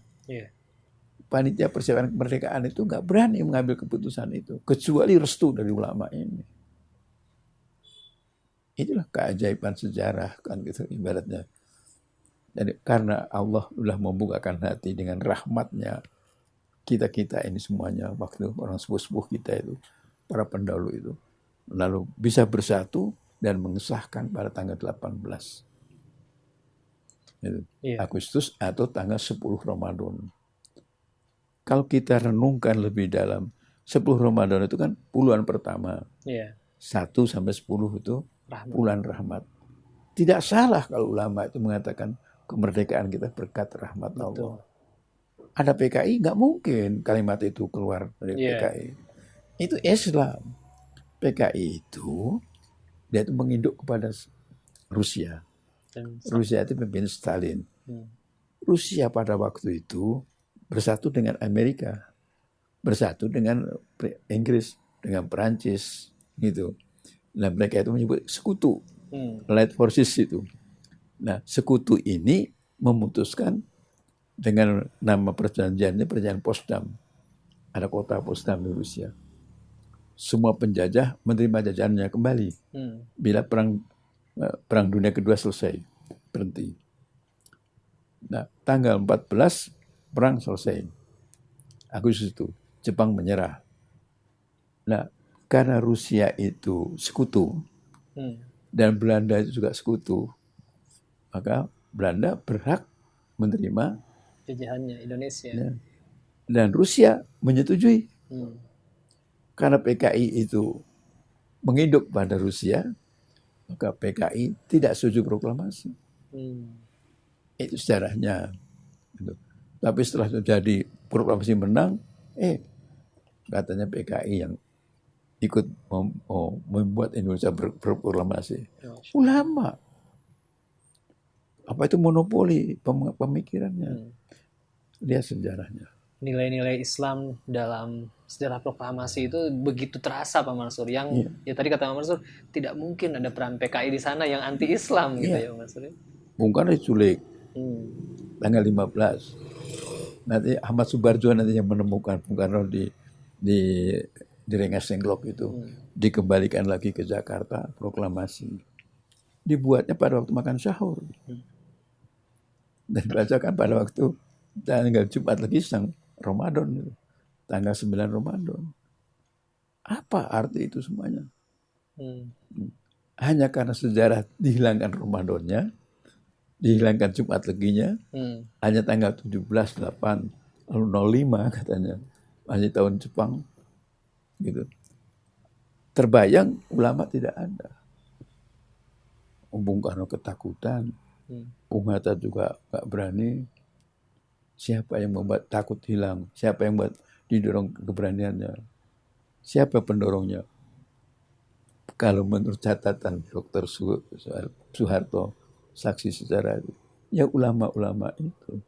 Panitia persiapan kemerdekaan itu nggak berani mengambil keputusan itu, kecuali restu dari ulama ini. Itulah keajaiban sejarah kan gitu ibaratnya. Jadi karena Allah sudah membukakan hati dengan rahmatnya kita ini semuanya, waktu orang sepuh-sepuh kita itu, para pendahulu itu, lalu bisa bersatu dan mengesahkan pada tanggal 18 Agustus atau tanggal 10 Ramadan. Kalau kita renungkan lebih dalam, 10 Ramadan itu kan bulan pertama. 1 sampai 10 itu bulan rahmat. Tidak salah kalau ulama itu mengatakan kemerdekaan kita berkat rahmat Allah. Ada PKI, nggak mungkin kalimat itu keluar dari PKI. Itu Islam. PKI itu dia itu menginduk kepada Rusia. Rusia itu pimpin Stalin. Rusia pada waktu itu bersatu dengan Amerika, bersatu dengan Inggris, dengan Perancis, gitu. Nah, mereka itu menyebut sekutu, Allied Forces itu. Nah, sekutu ini memutuskan dengan nama perjanjiannya perjanjian Potsdam. Ada kota Potsdam di Rusia. Semua penjajah menerima jajahannya kembali. Bila perang Perang Dunia Kedua selesai, berhenti. Nah, tanggal 14 perang selesai. Agustus itu Jepang menyerah. Nah, karena Rusia itu sekutu dan Belanda itu juga sekutu, maka Belanda berhak menerima jajahannya Indonesia. ya. Dan Rusia menyetujui. Karena PKI itu menginduk pada Rusia, maka PKI tidak setuju proklamasi. Itu sejarahnya. Gitu. Tapi setelah terjadi proklamasi menang, katanya PKI yang ikut membuat Indonesia berproklamasi. Ulama. Apa itu monopoli pemikirannya. Lihat sejarahnya. Nilai-nilai Islam dalam sejarah proklamasi itu begitu terasa Pak Mansur. Yang ya tadi kata Pak Mansur, tidak mungkin ada peran PKI di sana yang anti Islam gitu ya Pak Mansur. Bung Karno diculik tanggal 15. Nanti Ahmad Subarjo nanti yang menemukan Bung Karno di Rengas Dengklok itu dikembalikan lagi ke Jakarta, proklamasi. Dibuatnya pada waktu makan sahur. Dan dibacakan pada waktu tanggal Jumat lagi sang Ramadan, tanggal 9 Ramadan. Apa arti itu semuanya? Hanya karena sejarah dihilangkan Ramadannya, dihilangkan Jumat leginya, hanya tanggal 17/8/05 katanya, masih tahun Jepang, gitu. Terbayang ulama tidak ada. Bung Karno ketakutan, Bung Hatta juga gak berani. Siapa yang membuat takut hilang? Siapa yang membuat didorong keberaniannya? Siapa pendorongnya? Kalau menurut catatan Dr. Soeharto, saksi sejarah itu, ya ulama-ulama itu.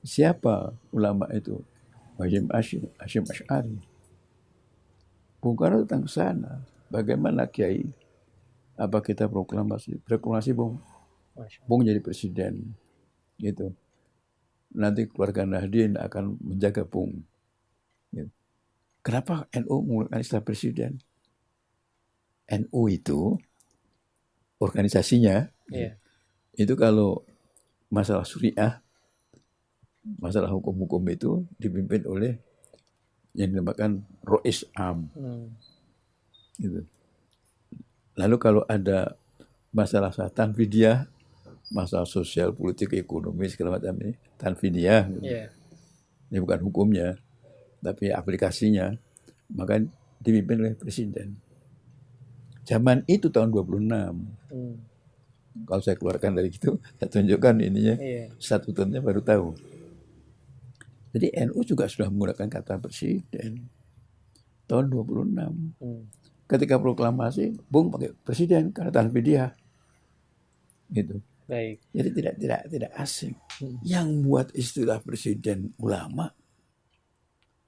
Siapa ulama itu? Hashim Asy'ari. Bung Karno datang ke sana. Bagaimana Kiai? Apa kita proklamasi? Proklamasi Bung. Bung jadi presiden. Gitu. Nanti keluarga Nahdien akan menjaga Bung. Gitu. Kenapa NU menggunakan istilah presiden? NU itu organisasinya, itu kalau masalah syariah, masalah hukum-hukum itu dipimpin oleh yang dinamakan Rois Am. Gitu. Lalu kalau ada masalah tanfidiyah, masalah sosial, politik, ekonomi, segala macam ini, tanfidiyah. Gitu. Ini bukan hukumnya, tapi aplikasinya, maka dipimpin oleh presiden. Zaman itu tahun 26. Kalau saya keluarkan dari itu, saya tunjukkan ininya, statutannya baru tahu. Jadi NU juga sudah menggunakan kata presiden. Tahun 26. Ketika proklamasi, Bung pakai presiden karena tanfidiyah. Gitu. Baik. Jadi tidak asing. Yang buat istilah presiden ulama,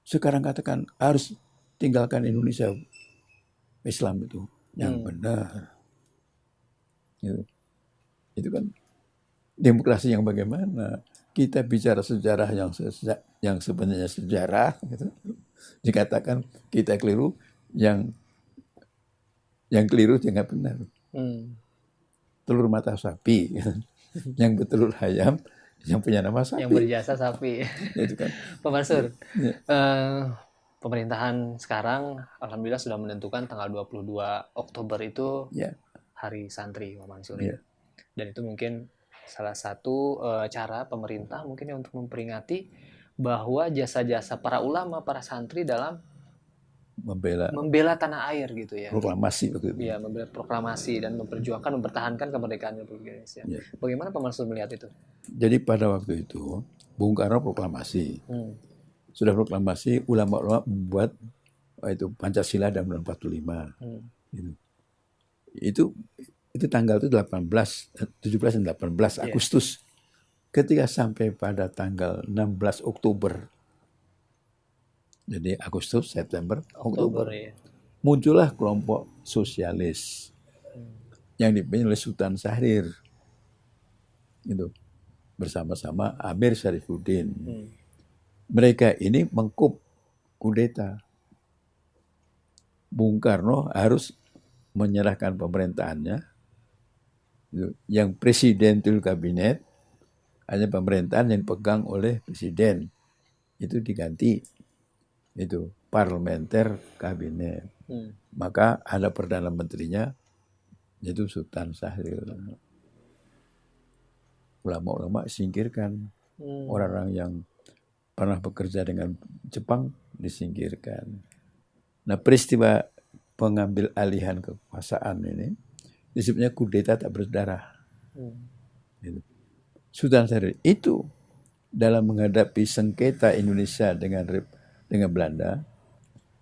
sekarang katakan harus tinggalkan Indonesia Islam itu yang benar. Gitu. Itu kan demokrasi yang bagaimana? Kita bicara sejarah yang sebenarnya sejarah, gitu. Dikatakan kita keliru, yang keliru jangan benar. Telur mata sapi, gitu. Yang betelur ayam, yang punya nama sapi. Yang berjasa sapi. Itu kan. Pak Mansur, pemerintahan sekarang alhamdulillah sudah menentukan tanggal 22 Oktober itu Hari Santri, Pak Mansur. Dan itu mungkin salah satu cara pemerintah mungkin untuk memperingati bahwa jasa-jasa para ulama, para santri dalam membela tanah air gitu ya. Proklamasi begitu. Ya, membela proklamasi dan memperjuangkan, mempertahankan kemerdekaan Republik Indonesia. Bagaimana Pak Mansur melihat itu? Jadi pada waktu itu Bung Karno proklamasi. Sudah proklamasi, ulama-ulama membuat itu Pancasila dan Undang-Undang 45. Gitu. Itu tanggal itu 17 dan 18 Agustus. Ketika sampai pada tanggal 16 Oktober. Jadi Agustus, September, Oktober. Muncullah kelompok sosialis yang dipimpin oleh Sultan Syahrir. Gitu. Bersama-sama Amir Syarifuddin. Mereka ini mengkup kudeta. Bung Karno harus menyerahkan pemerintahannya Yang presidentul kabinet hanya pemerintahan yang dipegang oleh presiden, itu diganti itu parlementer kabinet. Maka ada perdana menterinya, yaitu Sultan Syahrir. Ulama-ulama singkirkan, orang-orang yang pernah bekerja dengan Jepang disingkirkan. Nah, peristiwa pengambil alihan kekuasaan ini disebutnya kudeta tak berdarah. Sultan Syahrir itu dalam menghadapi sengketa Indonesia dengan Belanda,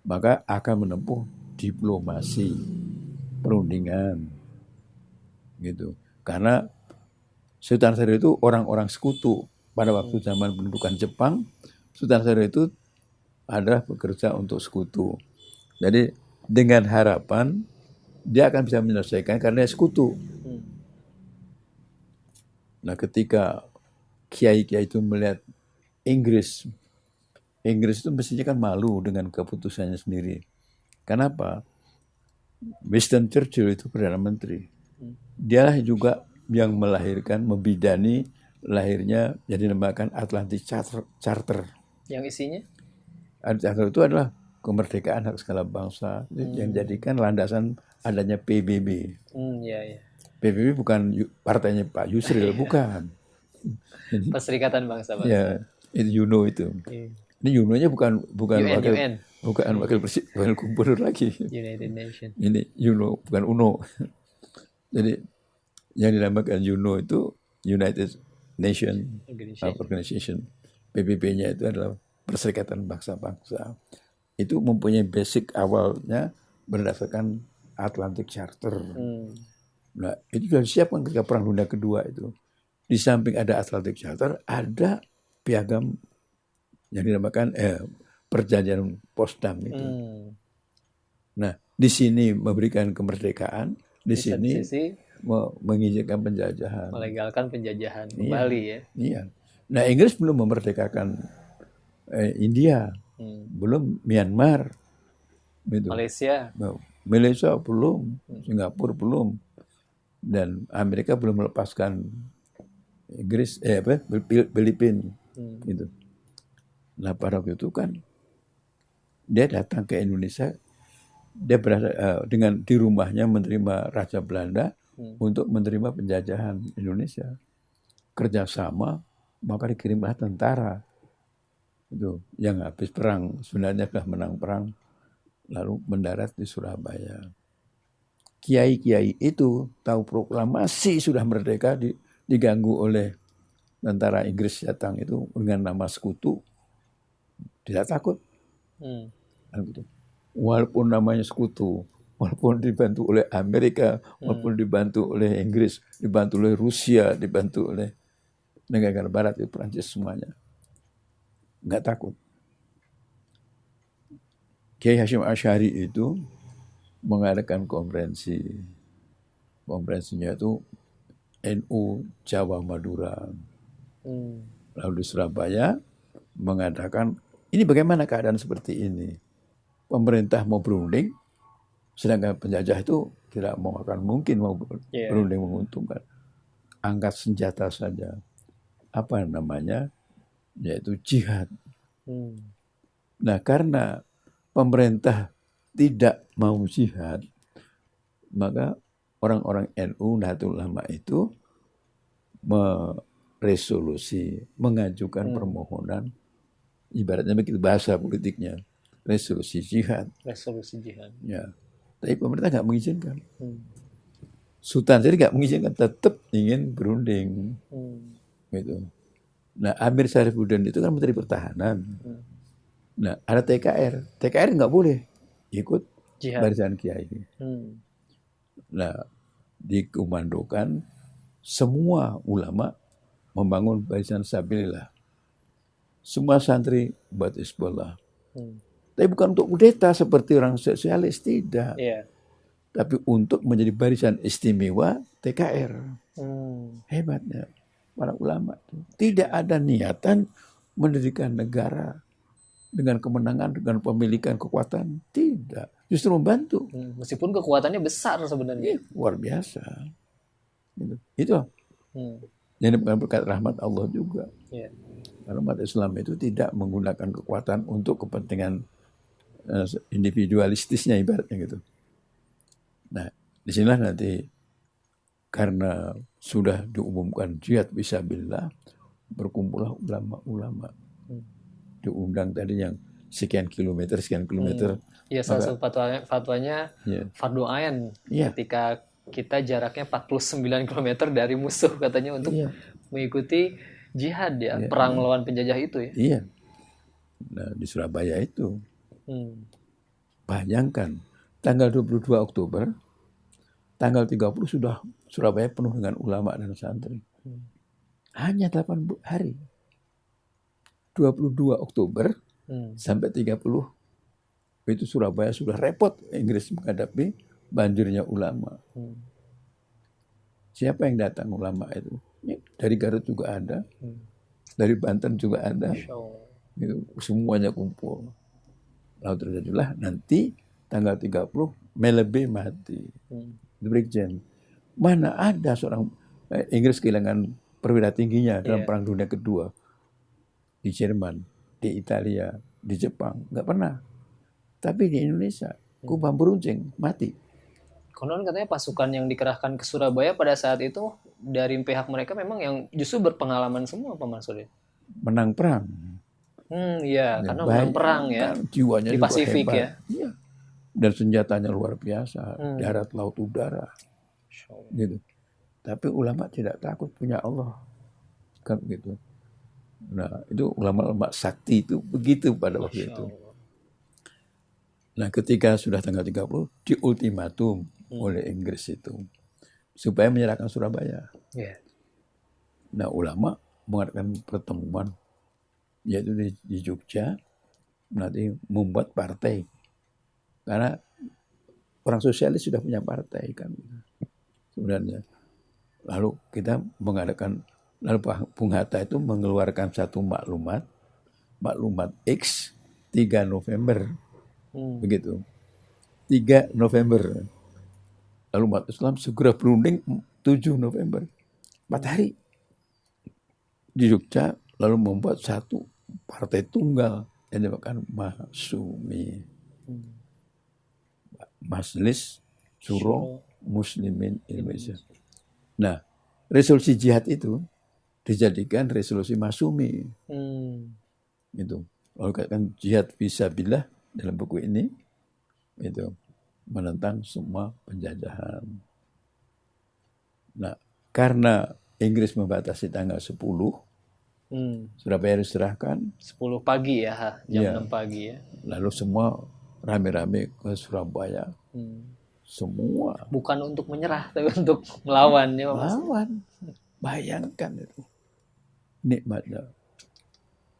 maka akan menempuh diplomasi, perundingan, gitu. Karena Sultan Syahrir itu orang-orang sekutu pada waktu zaman pendudukan Jepang. Sultan Syahrir itu adalah bekerja untuk sekutu. Jadi dengan harapan dia akan bisa menyelesaikan karena dia sekutu. Nah, ketika kiai-kiai itu melihat Inggris itu mestinya kan malu dengan keputusannya sendiri. Kenapa? Winston Churchill itu Perdana Menteri. Dialah juga yang melahirkan, membidani lahirnya yang dinamakan Atlantic Charter. Yang isinya? Atlantic Charter itu adalah kemerdekaan hak segala bangsa yang jadikan landasan adanya PBB. Iya. PBB bukan partainya Pak Yusril, bukan. Perserikatan Bangsa-Bangsa. Ya, itu UNO itu. Ini UNO-nya bukan wakil gubernur lagi. United Nations. Ini UNO, bukan UNO. Jadi yang dinamakan UNO itu United Nations Organization. PBB-nya itu adalah Perserikatan Bangsa-Bangsa. Itu mempunyai basic awalnya berdasarkan Atlantic Charter. Nah, itu sudah disiapkan ketika Perang Dunia Kedua itu. Di samping ada Atlantic Charter, ada piagam yang dinamakan Perjanjian Potsdam itu. Nah, di sini memberikan kemerdekaan, di sini mengizinkan penjajahan. Melegalkan penjajahan kembali ya. Iya. Nah, Inggris belum memerdekakan India, belum Myanmar, gitu. Malaysia belum, Singapura belum, dan Amerika belum melepaskan Inggris, Filipina, gitu. Nah, pada waktu itu kan dia datang ke Indonesia, dia berada dengan di rumahnya menerima Raja Belanda untuk menerima penjajahan Indonesia. Kerjasama, maka dikirimlah tentara itu yang habis perang, sebenarnya sudah menang perang, lalu mendarat di Surabaya. Kiai-kiai itu tahu proklamasi sudah merdeka diganggu oleh tentara Inggris datang itu dengan nama sekutu, tidak takut. Walaupun namanya sekutu, walaupun dibantu oleh Amerika, walaupun dibantu oleh Inggris, dibantu oleh Rusia, dibantu oleh negara Barat itu Prancis semuanya, nggak takut. Kiai Hasyim Asy'ari itu mengadakan konferensinya itu NU Jawa Madura. Lalu di Surabaya mengadakan, ini bagaimana keadaan seperti ini? Pemerintah mau berunding, sedangkan penjajah itu tidak mau, akan mungkin mau berunding menguntungkan. Angkat senjata saja. Apa namanya? Yaitu jihad. Nah, karena pemerintah tidak mau jihad, maka orang-orang NU Nahdlatul Ulama itu meresolusi, mengajukan permohonan, ibaratnya begitu bahasa politiknya, resolusi jihad. Ya, tapi pemerintah nggak mengizinkan. Sultan sendiri nggak mengizinkan, tetap ingin berunding. Gitu. Nah, Amir Syarifuddin itu kan Menteri Pertahanan. Nah, ada TKR nggak boleh ikut jihad. Barisan kiai. Nah, dikomandokan semua ulama membangun barisan sabilillah. Semua santri buat Hizbullah. Tapi bukan untuk kudeta seperti orang sosialis, tidak. Tapi untuk menjadi barisan istimewa TKR. Hebatnya para ulama. Tidak ada niatan mendirikan negara dengan kemenangan, dengan pemilikan kekuatan. Tidak. Justru membantu. Meskipun kekuatannya besar sebenarnya. Luar biasa. Gitu. Itu yang bukan berkat rahmat Allah juga. Yeah. Karena umat Islam itu tidak menggunakan kekuatan untuk kepentingan individualistisnya ibaratnya gitu. Nah, disinilah nanti karena sudah diumumkan jihad fisabilillah, berkumpullah ulama-ulama. Diundang tadi yang sekian kilometer. Ya, salah satu fatwanya ya, fardu ain ya, ketika kita jaraknya 49 km dari musuh katanya untuk iya, mengikuti jihad ya, iya, perang iya. melawan penjajah itu ya. Iya. Nah, di Surabaya itu bayangkan tanggal 22 Oktober, tanggal 30 sudah Surabaya penuh dengan ulama dan santri. Hanya 8 hari. 22 Oktober sampai 30 itu Surabaya sudah repot Inggris menghadapi banjirnya ulama. Siapa yang datang ulama itu? Dari Garut juga ada, dari Banten juga ada. Itu semuanya kumpul. Lalu terjadilah nanti tanggal 30 Melebe mati. Brigjen. Mana ada seorang Inggris kehilangan perwira tingginya dalam Perang Dunia Kedua. Di Jerman, di Italia, di Jepang. Nggak pernah. Tapi di Indonesia, Bambu Runcing mati. Konon katanya pasukan yang dikerahkan ke Surabaya pada saat itu dari pihak mereka memang yang justru berpengalaman semua, Pak Mansur ya? Menang perang. Iya, karena menang perang ya. Jiwanya di juga Pasifik hebat. Ya. Iya. Dan senjatanya luar biasa. Darat, laut, udara. Gitu. Tapi ulama tidak takut, punya Allah. Kan gitu. Nah, itu ulama-ulama sakti itu begitu pada waktu itu. Nah, ketika sudah tanggal 30, diultimatum oleh Inggris itu. Supaya menyerahkan Surabaya. Nah, ulama mengadakan pertemuan, yaitu di Jogja, nanti membuat partai. Karena orang sosialis sudah punya partai kan sebenarnya. Lalu kita mengadakan, lalu Bung Hatta itu mengeluarkan satu maklumat X 3 November. Begitu. 3 November. Lalu umat Islam segera berunding 7 November. 4 hari. Di Jogja lalu membuat satu partai tunggal yang dinamakan Mahsumi. Majelis Syuro Muslimin Indonesia. Nah, resolusi jihad itu dijadikan resolusi Mahsumi. Itu. Lalu katakan jihad fisabilillah dalam buku ini itu menentang semua penjajahan. Nah, karena Inggris membatasi tanggal 10, Surabaya harus serahkan 10 pagi ya, jam 6 pagi ya. Lalu semua rame-rame ke Surabaya. Semua. Bukan untuk menyerah, tapi untuk melawan. Ya, melawan. Bayangkan itu. Nikmatnya.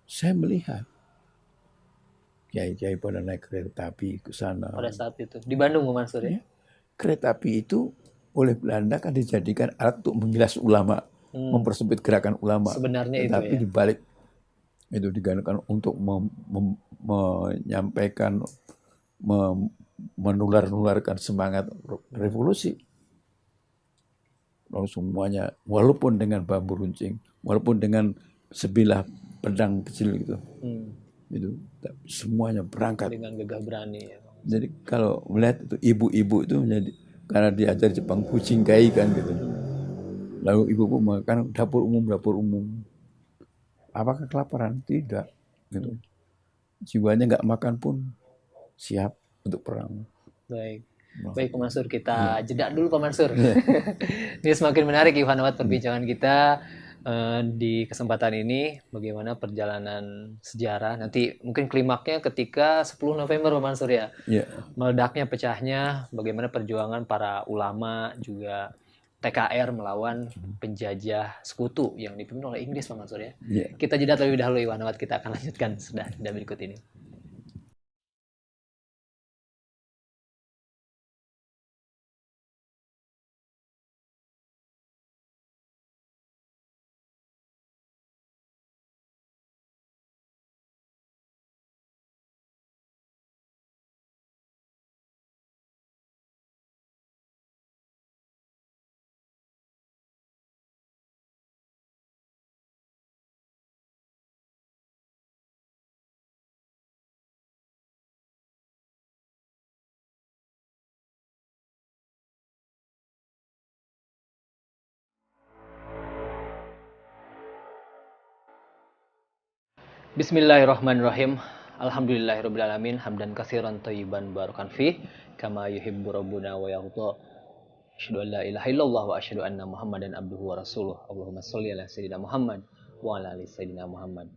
Saya melihat kiai-kiai pada naik kereta api ke sana. Pada saat itu. Di Bandung, Pak Mansur ya? Kereta api itu oleh Belanda kan dijadikan alat untuk menggilas ulama. Mempersempit gerakan ulama. Sebenarnya tetapi itu ya. dibalik itu digunakan untuk menyampaikan, menular-nularkan semangat revolusi. Lalu semuanya, walaupun dengan bambu runcing, walaupun dengan sebilah pedang kecil gitu, itu semuanya berangkat dengan gagah berani. Ya. Jadi kalau melihat itu ibu-ibu itu menjadi karena diajar Jepang kucingkai kan gitu. Lalu ibu makan dapur umum. Apakah kelaparan? Tidak. Gitu. Jiwanya nggak makan pun siap untuk perang. Baik, Pak Mansur, kita jeda dulu Pak Mansur. Ini semakin menarik Ivanawat perbincangan kita di kesempatan ini. Bagaimana perjalanan sejarah. Nanti mungkin klimaknya ketika 10 November Pak Mansur ya. Meledaknya, pecahnya, bagaimana perjuangan para ulama juga TKR melawan penjajah sekutu yang dipimpin oleh Inggris Pak Mansur ya. Kita jeda terlebih dahulu Ivanawat, kita akan lanjutkan sudah berikut ini. Bismillahirrahmanirrahim. Alhamdulillahirrabbilalamin. Hamdan katsiran thayyiban barakan fi kama yuhibbu rabbuna wa yarda. Asyhadu an la ilaha illallah wa asyhadu anna Muhammadan abduhu wa rasuluh. Allahumma sholli ala sayyidina Muhammad wa ala ali sayyidina Muhammad.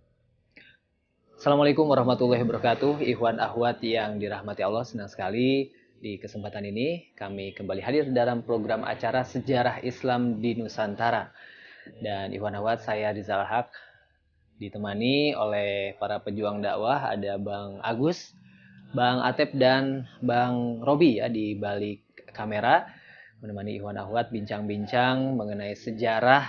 Assalamualaikum warahmatullahi wabarakatuh. Ikhwan akhwat yang dirahmati Allah, senang sekali di kesempatan ini kami kembali hadir dalam program acara Sejarah Islam di Nusantara. Dan ikhwan akhwat, saya Rizal Haq ditemani oleh para pejuang dakwah, ada Bang Agus, Bang Atep dan Bang Robi ya di balik kamera, menemani ikhwan akhwat bincang-bincang mengenai sejarah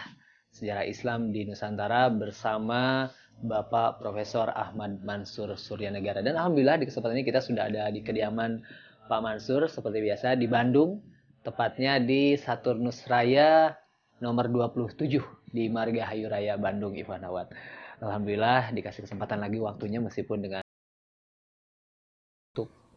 Islam di Nusantara bersama Bapak Profesor Ahmad Mansur Suryanegara. Dan alhamdulillah di kesempatan ini kita sudah ada di kediaman Pak Mansur seperti biasa di Bandung, tepatnya di Saturnus Raya nomor 27 di Margahayu Raya Bandung, ikhwan akhwat. Alhamdulillah dikasih kesempatan lagi waktunya meskipun dengan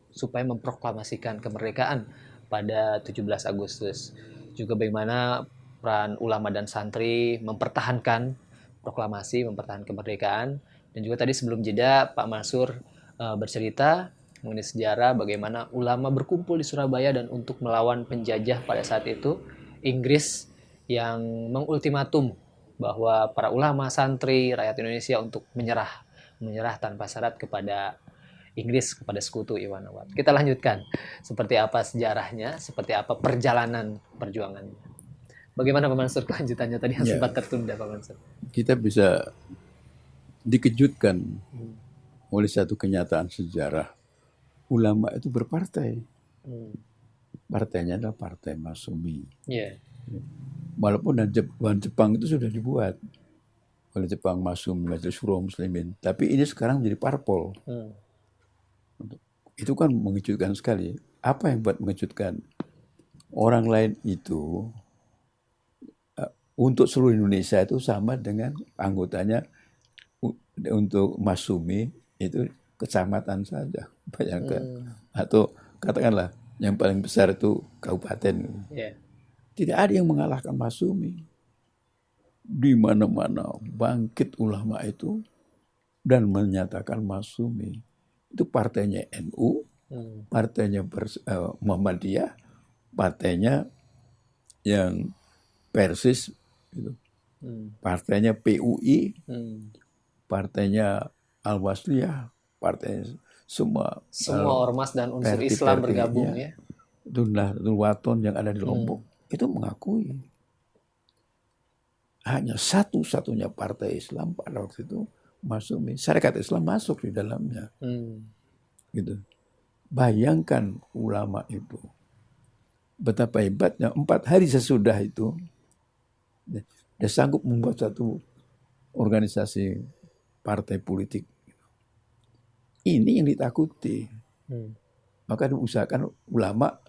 supaya memproklamasikan kemerdekaan pada 17 Agustus. Juga bagaimana peran ulama dan santri mempertahankan proklamasi, mempertahankan kemerdekaan. Dan juga tadi sebelum jeda Pak Mansur bercerita mengenai sejarah bagaimana ulama berkumpul di Surabaya dan untuk melawan penjajah pada saat itu Inggris yang mengultimatum bahwa para ulama, santri, rakyat Indonesia untuk menyerah tanpa syarat kepada Inggris, kepada sekutu, ikhwan akhwat. Kita lanjutkan. Seperti apa sejarahnya, seperti apa perjalanan perjuangannya. Bagaimana Pak Mansur kelanjutannya tadi yang sempat tertunda, Pak Mansur? Kita bisa dikejutkan oleh satu kenyataan sejarah. Ulama itu berpartai. Partainya adalah Partai Masyumi. Yeah. Walaupun Jepang itu sudah dibuat oleh Jepang, Masyumi, Majelis Syuro Muslimin. Tapi ini sekarang menjadi parpol. Itu kan mengejutkan sekali. Apa yang buat mengejutkan? Orang lain itu untuk seluruh Indonesia itu sama dengan anggotanya. Untuk Masyumi itu kecamatan saja. Bayangkan. Atau katakanlah yang paling besar itu kabupaten. Yeah. Tidak ada yang mengalahkan Masyumi. Di mana-mana bangkit ulama itu dan menyatakan Masyumi. Itu partainya NU, partainya Muhammadiyah, partainya yang Persis, gitu. Partainya PUI, partainya Al-Wasliyah, partainya semua ormas dan unsur Islam bergabung ya. Nadatul Wathon yang ada di Lombok itu mengakui. Hanya satu-satunya partai Islam pada waktu itu Masyumi. Syarikat Islam masuk di dalamnya. Gitu. Bayangkan ulama itu. Betapa hebatnya 4 hari sesudah itu dia sanggup membuat satu organisasi partai politik. Ini yang ditakuti. Maka diusahakan ulama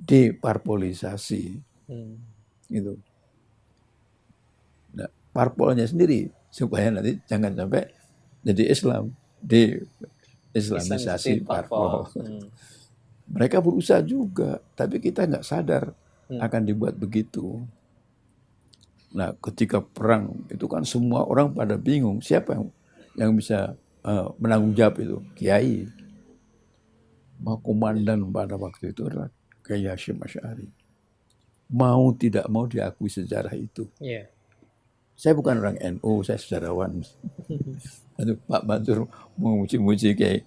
deparpolisasi. Gitu. Nah, parpolnya sendiri supaya nanti jangan sampai jadi Islam, Islamisasi parpol. Mereka berusaha juga, tapi kita nggak sadar akan dibuat begitu. Nah, ketika perang itu kan semua orang pada bingung siapa yang bisa menanggung jawab itu. Kiai. Komandan pada waktu itu adalah Kiai Hasyim Asy'ari. Mau tidak mau diakui sejarah itu. Yeah. Saya bukan orang NU, saya sejarawan. Pak Mansur memuji-muji Kiai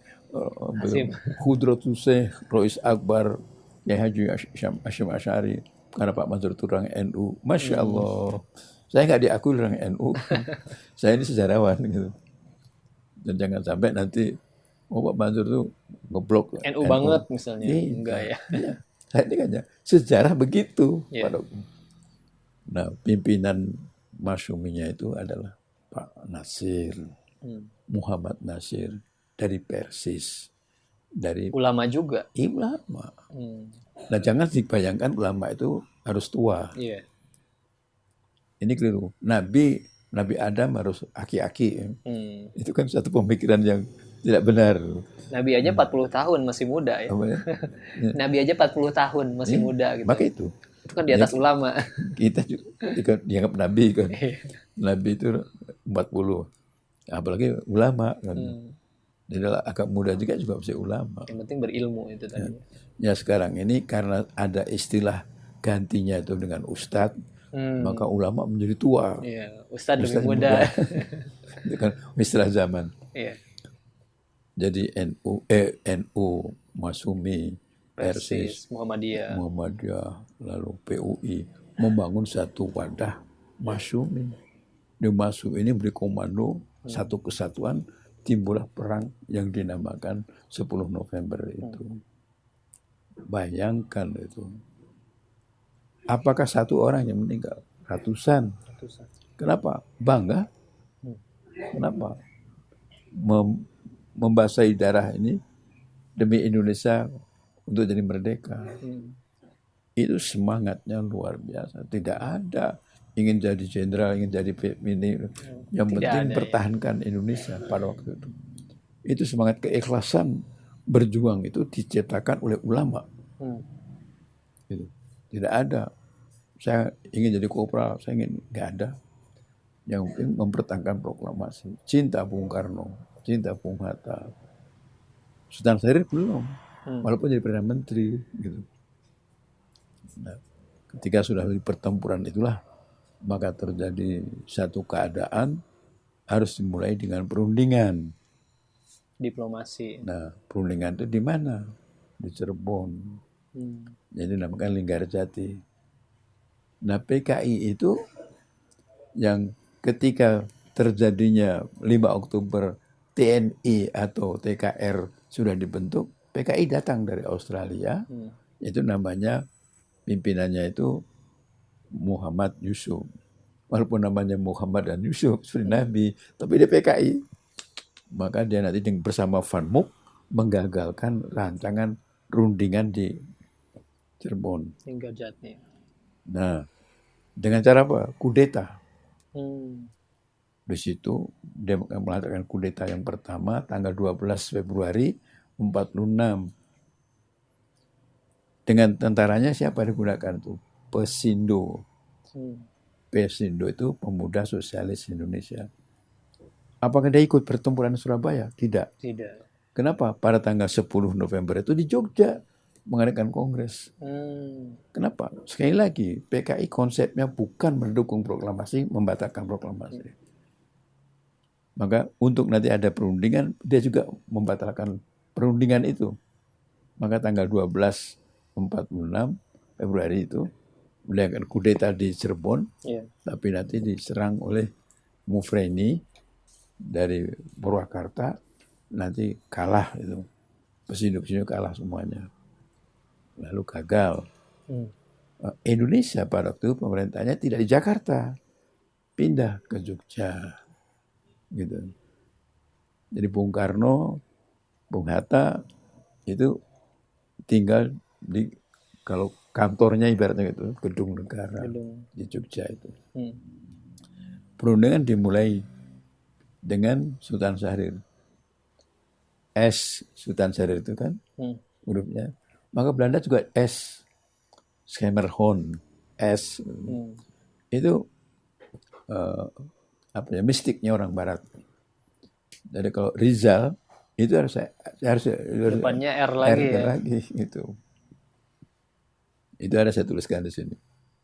Khudratul Syekh Rois Akbar Kiai Haji Hasyim Asy'ari karena Pak Mansur itu orang NU. Masya Allah. Saya nggak diakui orang NU. Saya ini sejarawan gitu. Dan jangan sampai nanti Pak Mansur itu ngeblok NU banget misalnya. Enggak ya. Saya ini kan sejarah begitu. Yeah. Nah, pimpinan Masyuminya itu adalah Pak Nasir, Muhammad Nasir dari Persis, dari ulama juga. Ulama. Nah, jangan dibayangkan ulama itu harus tua. Yeah. Ini keliru. Nabi Adam harus aki-aki. Itu kan satu pemikiran yang tidak benar. Nabi aja 40 tahun masih muda ya. Nabi aja 40 tahun masih muda gitu. Maka itu kan di atas ulama. Kita juga dianggap Nabi kan. Nabi itu 40. apalagi ulama kan. Hmm. Jadi agak muda juga bisa ulama. Yang penting berilmu itu tadi. Ya sekarang ini karena ada istilah gantinya itu dengan ustadz, maka ulama menjadi tua. Iya, Ustadz lebih Ustadz muda. Itu kan istilah zaman. Iya, Jadi NU, Masumi, Persis, Muhammadiyah. Muhammadiyah, lalu PUI membangun satu wadah Masumi. Di Masumi ini beri komando satu kesatuan, timbullah perang yang dinamakan 10 November itu. Bayangkan itu. Apakah satu orang yang meninggal? Ratusan. Kenapa? Bangga. Kenapa? Membasahi darah ini demi Indonesia untuk jadi merdeka. Itu semangatnya luar biasa. Tidak ada ingin jadi jenderal, ingin jadi ini. Yang penting pertahankan Indonesia pada waktu itu. Itu semangat keikhlasan berjuang itu diciptakan oleh ulama. Gitu. Tidak ada. Saya ingin jadi kopral, saya ingin, nggak ada. Yang penting mempertahankan proklamasi. Cinta Bung Karno, cinta Bung Hatta. Sultan Syahrir belum, walaupun jadi Perdana Menteri. Gitu. Nah, ketika sudah di pertempuran itulah, maka terjadi satu keadaan harus dimulai dengan perundingan. Diplomasi. Nah, perundingan itu di mana? Di Cirebon. Jadi namanya Linggarjati. Nah, PKI itu yang ketika terjadinya 5 Oktober TNI atau TKR sudah dibentuk, PKI datang dari Australia. Itu namanya pimpinannya itu Muhammad Yusuf. Walaupun namanya Muhammad dan Yusuf seperti Nabi, tapi dia PKI. Maka dia nanti bersama Van Mook menggagalkan rancangan rundingan di Cirebon. Linggarjati. Nah, dengan cara apa? Kudeta. Di situ dia melakukan kudeta yang pertama tanggal 12 Februari 46. Dengan tentaranya siapa digunakan itu? Pesindo. Pesindo itu Pemuda Sosialis Indonesia. Apakah dia ikut pertempuran Surabaya? Tidak. Kenapa? Pada tanggal 10 November itu di Jogja mengadakan kongres. Kenapa? Sekali lagi, PKI konsepnya bukan mendukung proklamasi, membatalkan proklamasi. Maka untuk nanti ada perundingan, dia juga membatalkan perundingan itu. Maka tanggal 12/46 Februari itu, beliau akan kudeta di Cirebon, tapi nanti diserang oleh Mufreni dari Purwakarta, nanti kalah itu. Pesindo-pesindo kalah semuanya. Lalu gagal. Indonesia pada waktu itu pemerintahnya tidak di Jakarta, pindah ke Jogja, gitu. Jadi Bung Karno, Bung Hatta itu tinggal di, kalau kantornya ibaratnya itu gedung negara di Jogja itu. Perundingan dimulai dengan Sultan Syahrir. S Sultan Syahrir itu kan hurufnya. Maka Belanda juga S, Schemerhorn, S. Itu mistiknya orang Barat. Jadi kalau Rizal itu harus depannya R lagi gitu. Itu ada saya tuliskan di sini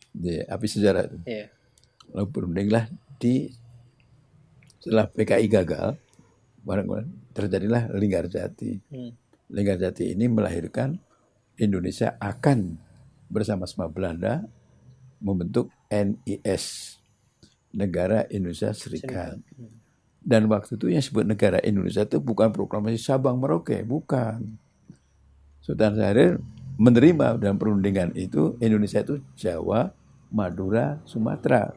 di Api Sejarah itu. Lalu perundinglah setelah PKI gagal, terjadilah Linggarjati. Linggarjati ini melahirkan Indonesia akan bersama-sama Belanda membentuk NIS, Negara Indonesia Serikat. Dan waktu itu yang disebut Negara Indonesia itu bukan proklamasi Sabang Merauke, bukan. Sultan Syahrir menerima dalam perundingan itu Indonesia itu Jawa, Madura, Sumatera.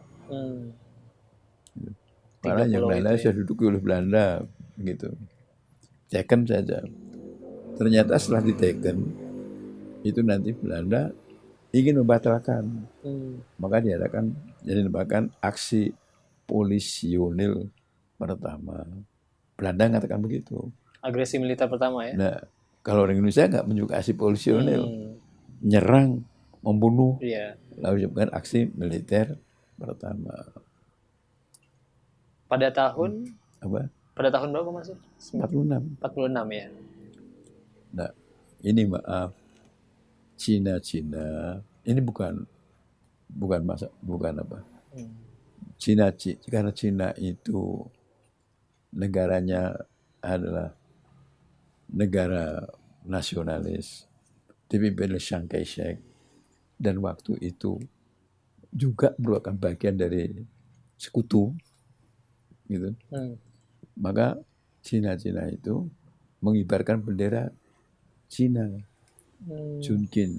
Karena yang Belanda sudah duduk oleh Belanda, gitu. Teken saja. Ternyata setelah diteken itu nanti Belanda ingin membatalkan, maka diadakan aksi polisionil pertama. Belanda mengatakan begitu. Agresi militer pertama ya. Nah, kalau orang Indonesia nggak menyukai aksi polisionil, nyerang, membunuh, lalu disebutkan aksi militer pertama. Pada tahun Pada tahun berapa Mas? 46. 46 ya. Nah, ini maaf, Cina ini bukan apa. Karena Cina itu negaranya adalah negara nasionalis, dipimpin oleh Chiang Kai-shek, dan waktu itu juga merupakan bagian dari sekutu, gitu. Maka Cina itu mengibarkan bendera Cina, Chungking,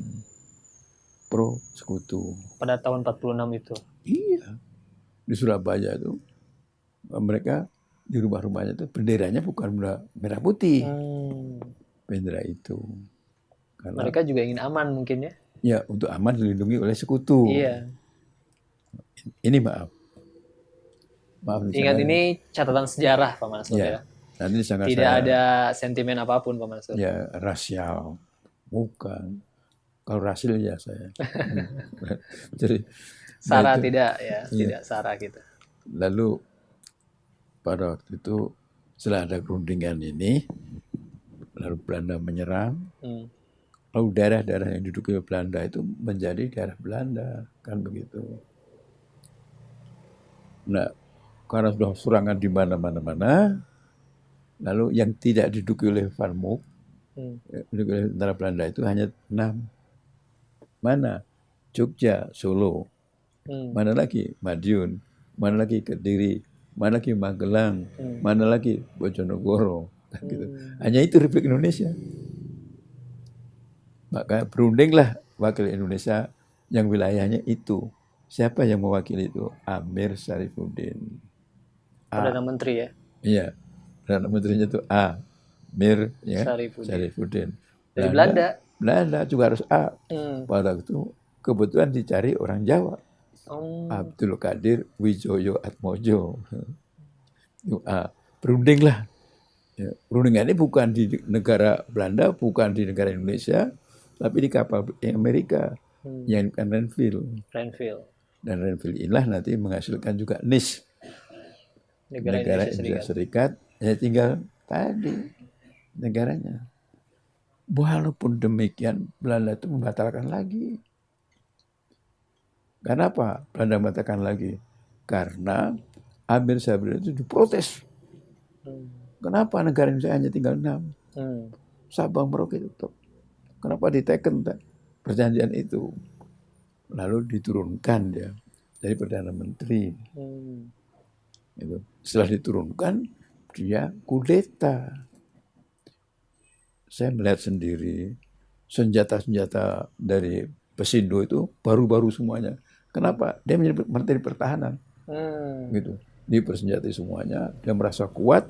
pro sekutu. Pada tahun 46 itu. Iya, di Surabaya itu mereka di rumah-rumahnya itu benderanya bukan merah putih, bendera itu. Karena Mereka juga ingin aman mungkin ya. Ya, untuk aman dilindungi oleh sekutu. Iya. Ini maaf. Ingat ini catatan sejarah Pak Mansur ya. Nanti Tidak ada sentimen apapun Pak Mansur. Ya, rasial. Bukan. Kalau rasil ya saya. Jadi sara tidak ya, tidak sara kita. Lalu pada waktu itu setelah ada perundingan ini, lalu Belanda menyerang. Lalu daerah-daerah yang diduduki oleh Belanda itu menjadi daerah Belanda, kan begitu. Nah, karena sudah serangan di mana-mana, lalu yang tidak diduduki oleh Van Mook, diduduki oleh tentara Belanda itu hanya 6. Mana? Jogja, Solo. Mana lagi? Madiun. Mana lagi? Kediri. Mana lagi? Magelang. Mana lagi? Bojonegoro. Gitu. Hanya itu Republik Indonesia. Maka berundinglah wakil Indonesia yang wilayahnya itu. Siapa yang mewakili itu? Amir Syarifuddin. Perdana Menteri ya? Iya. Perdana Menterinya itu Amir ya, Syarifuddin. Dari Belanda? Belanda juga harus A. Pada waktu itu kebetulan dicari orang Jawa. Abdul Qadir Wijoyo Atmojo. Berundinglah. Ya, perundingan ini bukan di negara Belanda, bukan di negara Indonesia, tapi di kapal Amerika yang Renville. Dan Renville inilah nanti menghasilkan juga NIS, negara Indonesia Serikat. Ya tinggal tadi negaranya. Walaupun demikian Belanda itu membatalkan lagi. Kenapa Belanda membatalkan lagi? Karena Amir Syarifuddin itu diprotes. Kenapa negara Indonesia hanya tinggal 6? Sabang Merauke tutup. Kenapa diteken perjanjian itu? Lalu diturunkan dia dari Perdana Menteri. Itu. Setelah diturunkan, dia kudeta. Saya melihat sendiri senjata-senjata dari Pesindo itu baru-baru semuanya. Kenapa? Dia menjadi Menteri Pertahanan. Gitu. Dipersenjatai semuanya, dia merasa kuat.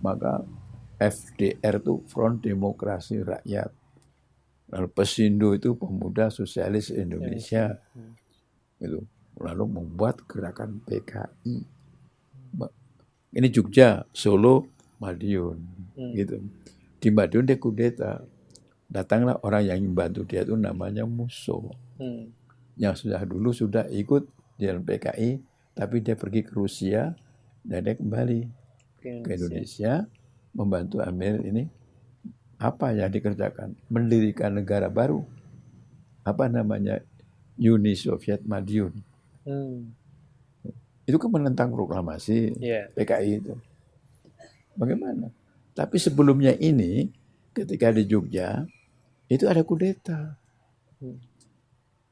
Maka FDR itu Front Demokrasi Rakyat. Lalu Pesindo itu Pemuda Sosialis Indonesia. Gitu. Lalu membuat gerakan PKI. Ini Jogja, Solo, Madiun. Gitu. Di Madiun dia kudeta. Datanglah orang yang membantu dia itu namanya Musso. Yang dulu sudah ikut di dalam PKI, tapi dia pergi ke Rusia dan dia kembali ke Indonesia membantu Amir ini. Apa yang dikerjakan? Mendirikan negara baru. Apa namanya? Uni Soviet Madiun. Itu kan menentang proklamasi PKI itu. Bagaimana? Tapi sebelumnya ini ketika di Jogja itu ada kudeta.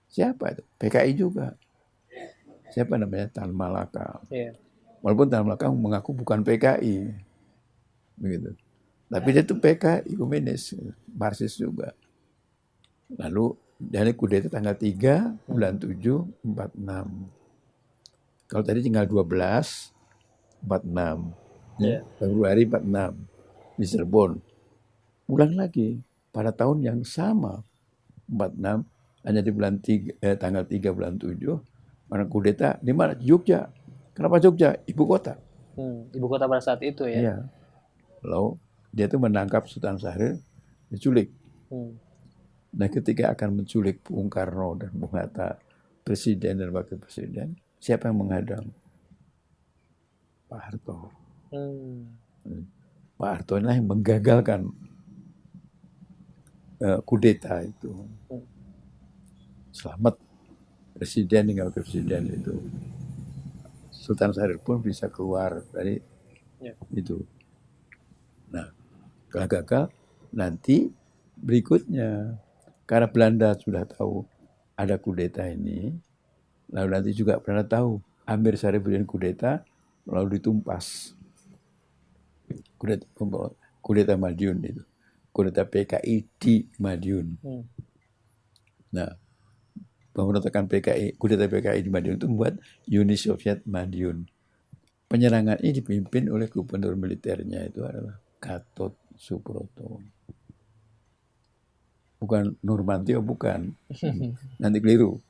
Siapa itu? PKI juga. Siapa namanya? Tan Malaka. Walaupun Tan Malaka mengaku bukan PKI, begitu. Tapi dia itu PKI komunis, Marxis juga. Lalu dari kudeta tanggal 3 bulan 7 46. Kalau tadi tinggal 12 46. Februari 46 di Cirebon. Ulang lagi pada tahun yang sama 46 hanya di bulan 3 tanggal 3 bulan 7 mana kudeta di mana? Jogja. Kenapa Jogja? Ibu kota. Ibu kota pada saat itu ya. Iya. Lalu dia itu menangkap Sultan Syahrir, diculik. Nah, ketika akan menculik Bung Karno dan Bung Hatta, presiden dan wakil presiden, siapa yang menghadang? Pak Harto. Pak Harto inilah yang menggagalkan kudeta itu. Selamat presiden tinggal presiden itu. Sultan Syahrir pun bisa keluar dari itu. Nah, kalau gagal nanti berikutnya, karena Belanda sudah tahu ada kudeta ini, lalu nanti juga Belanda tahu Amir Syarifuddin kudeta, lalu ditumpas. Kudeta Madiun itu. Kudeta PKI di Madiun. Nah, pemberontakan PKI, kudeta PKI di Madiun itu membuat Uni Soviet Madiun. Penyerangan ini dipimpin oleh gubernur militernya itu adalah Gatot Subroto. Bukan Nurmantio, bukan. Nanti keliru.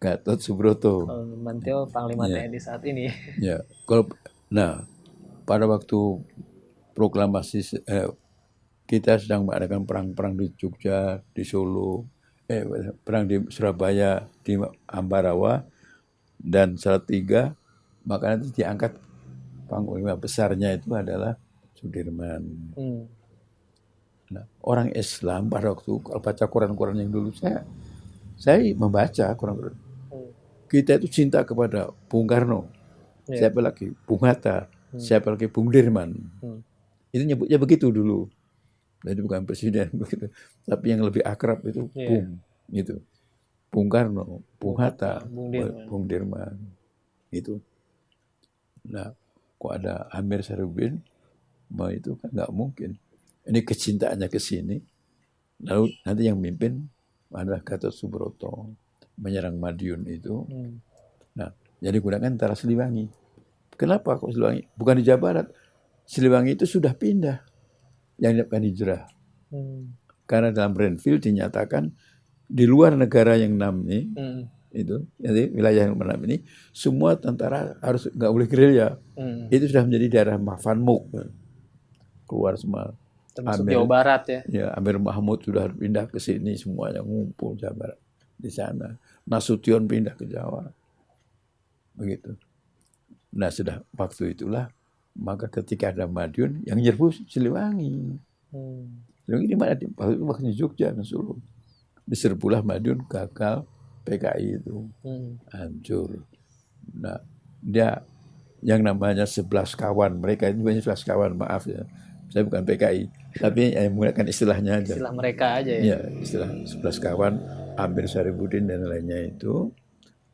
Gatot Subroto. Kalau Nurmantio Panglima TNI saat ini. Ya, pada waktu proklamasi kita sedang mengadakan perang di Jogja, di Solo, perang di Surabaya, di Ambarawa, dan Salatiga, maka nanti diangkat panglima besarnya itu adalah Sudirman. Nah, orang Islam pada waktu kalau baca Quran yang dulu saya membaca Quran. Kita itu cinta kepada Bung Karno, siapa lagi Bung Hatta, siapa lagi Bung Dirman. Itu nyebutnya begitu dulu. Jadi bukan presiden begitu, tapi yang lebih akrab itu Bung, gitu. Bung Karno, Bung Hatta, Bung Dirman, itu. Nah, kok ada Amir Syarifuddin, itu kan nggak mungkin. Ini kecintaannya ke sini. Lalu nanti yang mimpin adalah Gatot Subroto menyerang Madiun itu. Nah, jadi gunakan antara Siliwangi. Kenapa kok Siliwangi? Bukan di Jawa Barat. Siliwangi itu sudah pindah yang dilakukan hijrah. Karena dalam Renville dinyatakan di luar negara yang 6 ini, itu, jadi wilayah yang 6 ini, semua tentara harus nggak boleh gerilya. Itu sudah menjadi daerah Mafanmuk. Keluar semua. Termasuk Jawa Barat ya. Ya, Amir Mahmud sudah pindah ke sini, semuanya ngumpul Jawa Barat di sana. Nasution pindah ke Jawa. Begitu. Nah, sudah waktu itulah, maka ketika ada Madiun, yang nyerbu Siliwangi. Siliwangi di mana? Waktu Jogja dan Solo. Diserbulah Madiun, gagal PKI itu. Hancur. Nah, dia yang namanya 11 kawan. Mereka itu banyak 11 kawan, maaf ya. Saya bukan PKI, tapi menggunakan istilahnya aja. Istilah mereka aja ya. Iya, istilah 11 kawan, Amir Syarifuddin dan lainnya itu.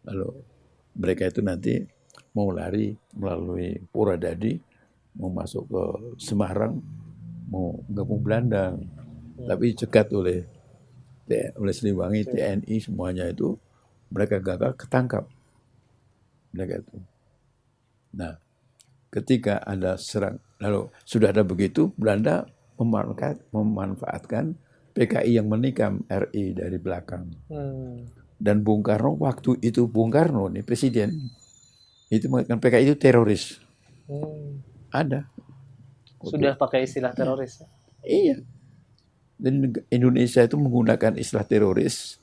Lalu mereka itu nanti mau lari melalui Purwodadi, mau masuk ke Semarang, mau gabung Belanda. Tapi cegat oleh Siliwangi, TNI, semuanya itu. Mereka gagal, ketangkap. Mereka itu. Nah, ketika ada serang, lalu sudah ada begitu, Belanda memanfaatkan PKI yang menikam RI dari belakang. Dan Bung Karno, waktu itu Bung Karno nih presiden, itu mengatakan PKI itu teroris. Ada. Sudah pakai istilah teroris. Iya. Dan Indonesia itu menggunakan istilah teroris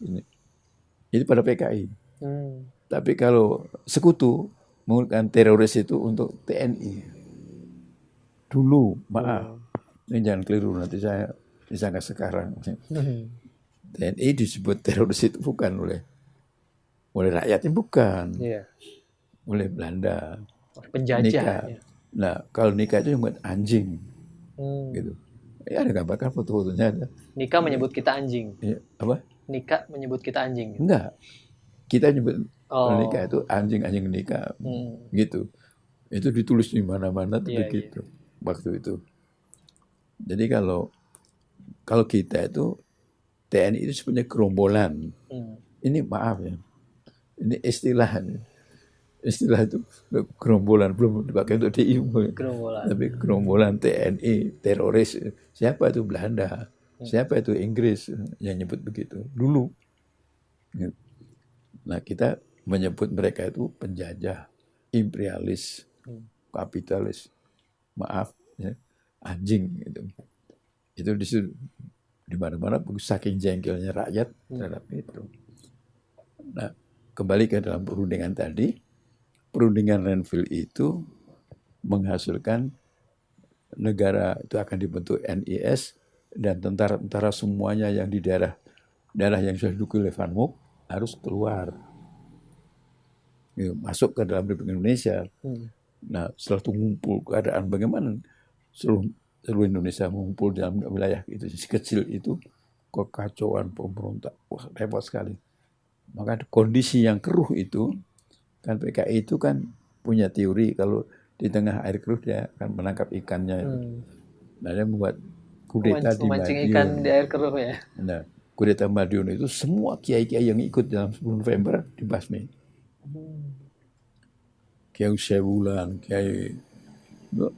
itu pada PKI. Tapi kalau sekutu menggunakan teroris itu untuk TNI. Dulu, maaf. Ini jangan keliru, nanti saya disangka sekarang. TNI disebut teroris itu bukan oleh rakyatnya, bukan. Oleh Belanda. Penjajah. Nah, kalau nikah itu yang anjing. Gitu. Ya, ada gambarkan foto-fotonya ada. Nikah menyebut kita anjing. Ya, apa? Nikah menyebut kita anjing. Enggak. Kita nyebut nikah itu anjing nikah. Gitu. Itu ditulis di mana-mana begitu waktu itu. Jadi kalau kita itu TNI itu sebenarnya gerombolan. Ini maaf ya. Ini istilah itu gerombolan, belum dipakai untuk DI. Tapi gerombolan TNI teroris. Siapa itu? Belanda. Siapa itu? Inggris yang nyebut begitu dulu. Nah, kita menyebut mereka itu penjajah, imperialis, kapitalis, maaf ya, anjing gitu. Itu di mana-mana saking jengkelnya rakyat terhadap itu. Nah, kembali ke dalam perundingan tadi, perundingan Renville itu menghasilkan negara itu akan dibentuk NIS dan tentara-tentara semuanya yang di daerah yang sudah diduduki oleh Van Mook harus keluar, masuk ke dalam Republik Indonesia. Nah, setelah itu ngumpul keadaan bagaimana seluruh Indonesia mengumpul dalam wilayah itu kecil itu, kekacauan pemberontak, wah repot sekali. Maka kondisi yang keruh itu kan PKI itu kan punya teori kalau di tengah air keruh dia akan menangkap ikannya itu. Nah, dia membuat kudeta di Memancing Madiun. ikan di air keruh ya. Nah, kudeta Madiun itu semua kiai-kiai yang ikut dalam 10 November dibasmi. Kiai Sewulan, kiai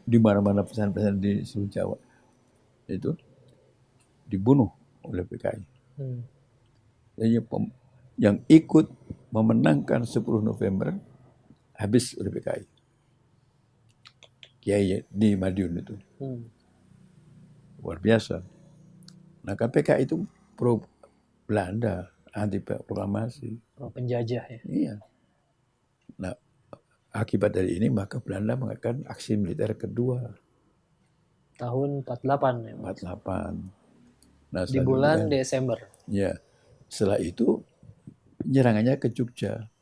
di mana-mana pesan-pesan di seluruh Jawa itu dibunuh oleh PKI. Jadi yang ikut memenangkan 10 November habis oleh PKI. Kiai di Madiun itu. Luar biasa. Nah, KPK itu pro Belanda, anti proklamasi. Pro penjajah ya. Iya. Nah, akibat dari ini maka Belanda mengadakan aksi militer kedua. Tahun 48 ya. 48. Nah, di bulan Desember. Ya. Setelah itu penyerangannya ke Jogja.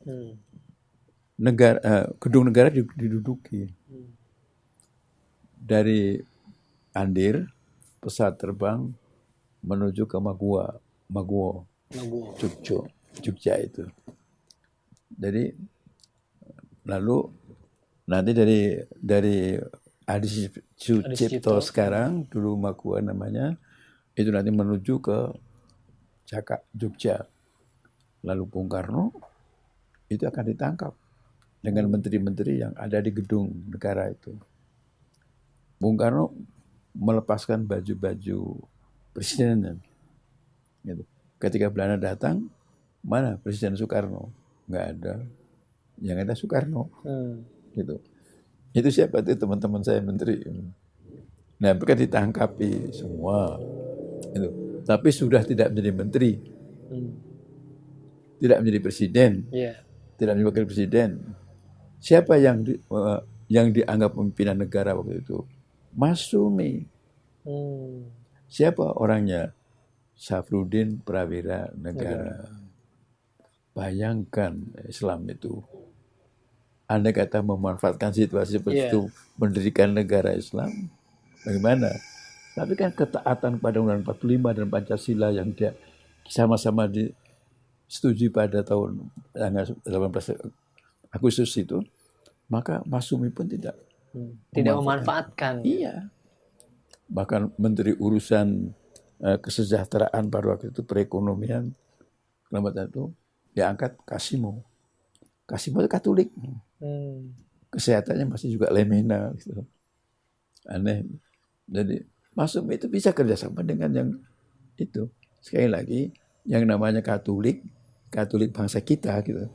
Gedung negara diduduki. Dari Andir, pesawat terbang menuju ke Maguwo, Jogja itu. Jadi lalu nanti dari Adi Sucipto sekarang, dulu Maguwo namanya, itu nanti menuju ke Jogja. Lalu Bung Karno itu akan ditangkap dengan menteri-menteri yang ada di gedung negara itu. Bung Karno melepaskan baju-baju presiden. Gitu. Ketika Belanda datang, mana Presiden Soekarno? Nggak ada. Yang ada Soekarno. Gitu. Itu siapa itu teman-teman saya menteri. Nah, mereka ditangkapi semua. Gitu. Tapi sudah tidak menjadi menteri. Tidak menjadi presiden. Tidak menjadi wakil presiden. Siapa yang dianggap pimpinan negara waktu itu? Masyumi. Siapa orangnya? Safruddin Prawira Negara. Bayangkan Islam itu. Andai kata memanfaatkan situasi seperti itu, mendirikan negara Islam, bagaimana? Tapi kan ketaatan pada Undang-Undang 45 dan Pancasila yang dia sama-sama disetujui pada tahun 18 Agustus itu, maka Masyumi pun tidak memanfaatkan. Iya. Bahkan Menteri Urusan Kesejahteraan pada waktu itu, perekonomian, keselamatan itu diangkat Kasimo. Kasimo itu Katolik. Kesehatannya masih juga Lemena. Gitu. Aneh. Jadi Masyumi itu bisa kerjasama dengan yang itu. Sekali lagi, yang namanya Katolik bangsa kita gitu.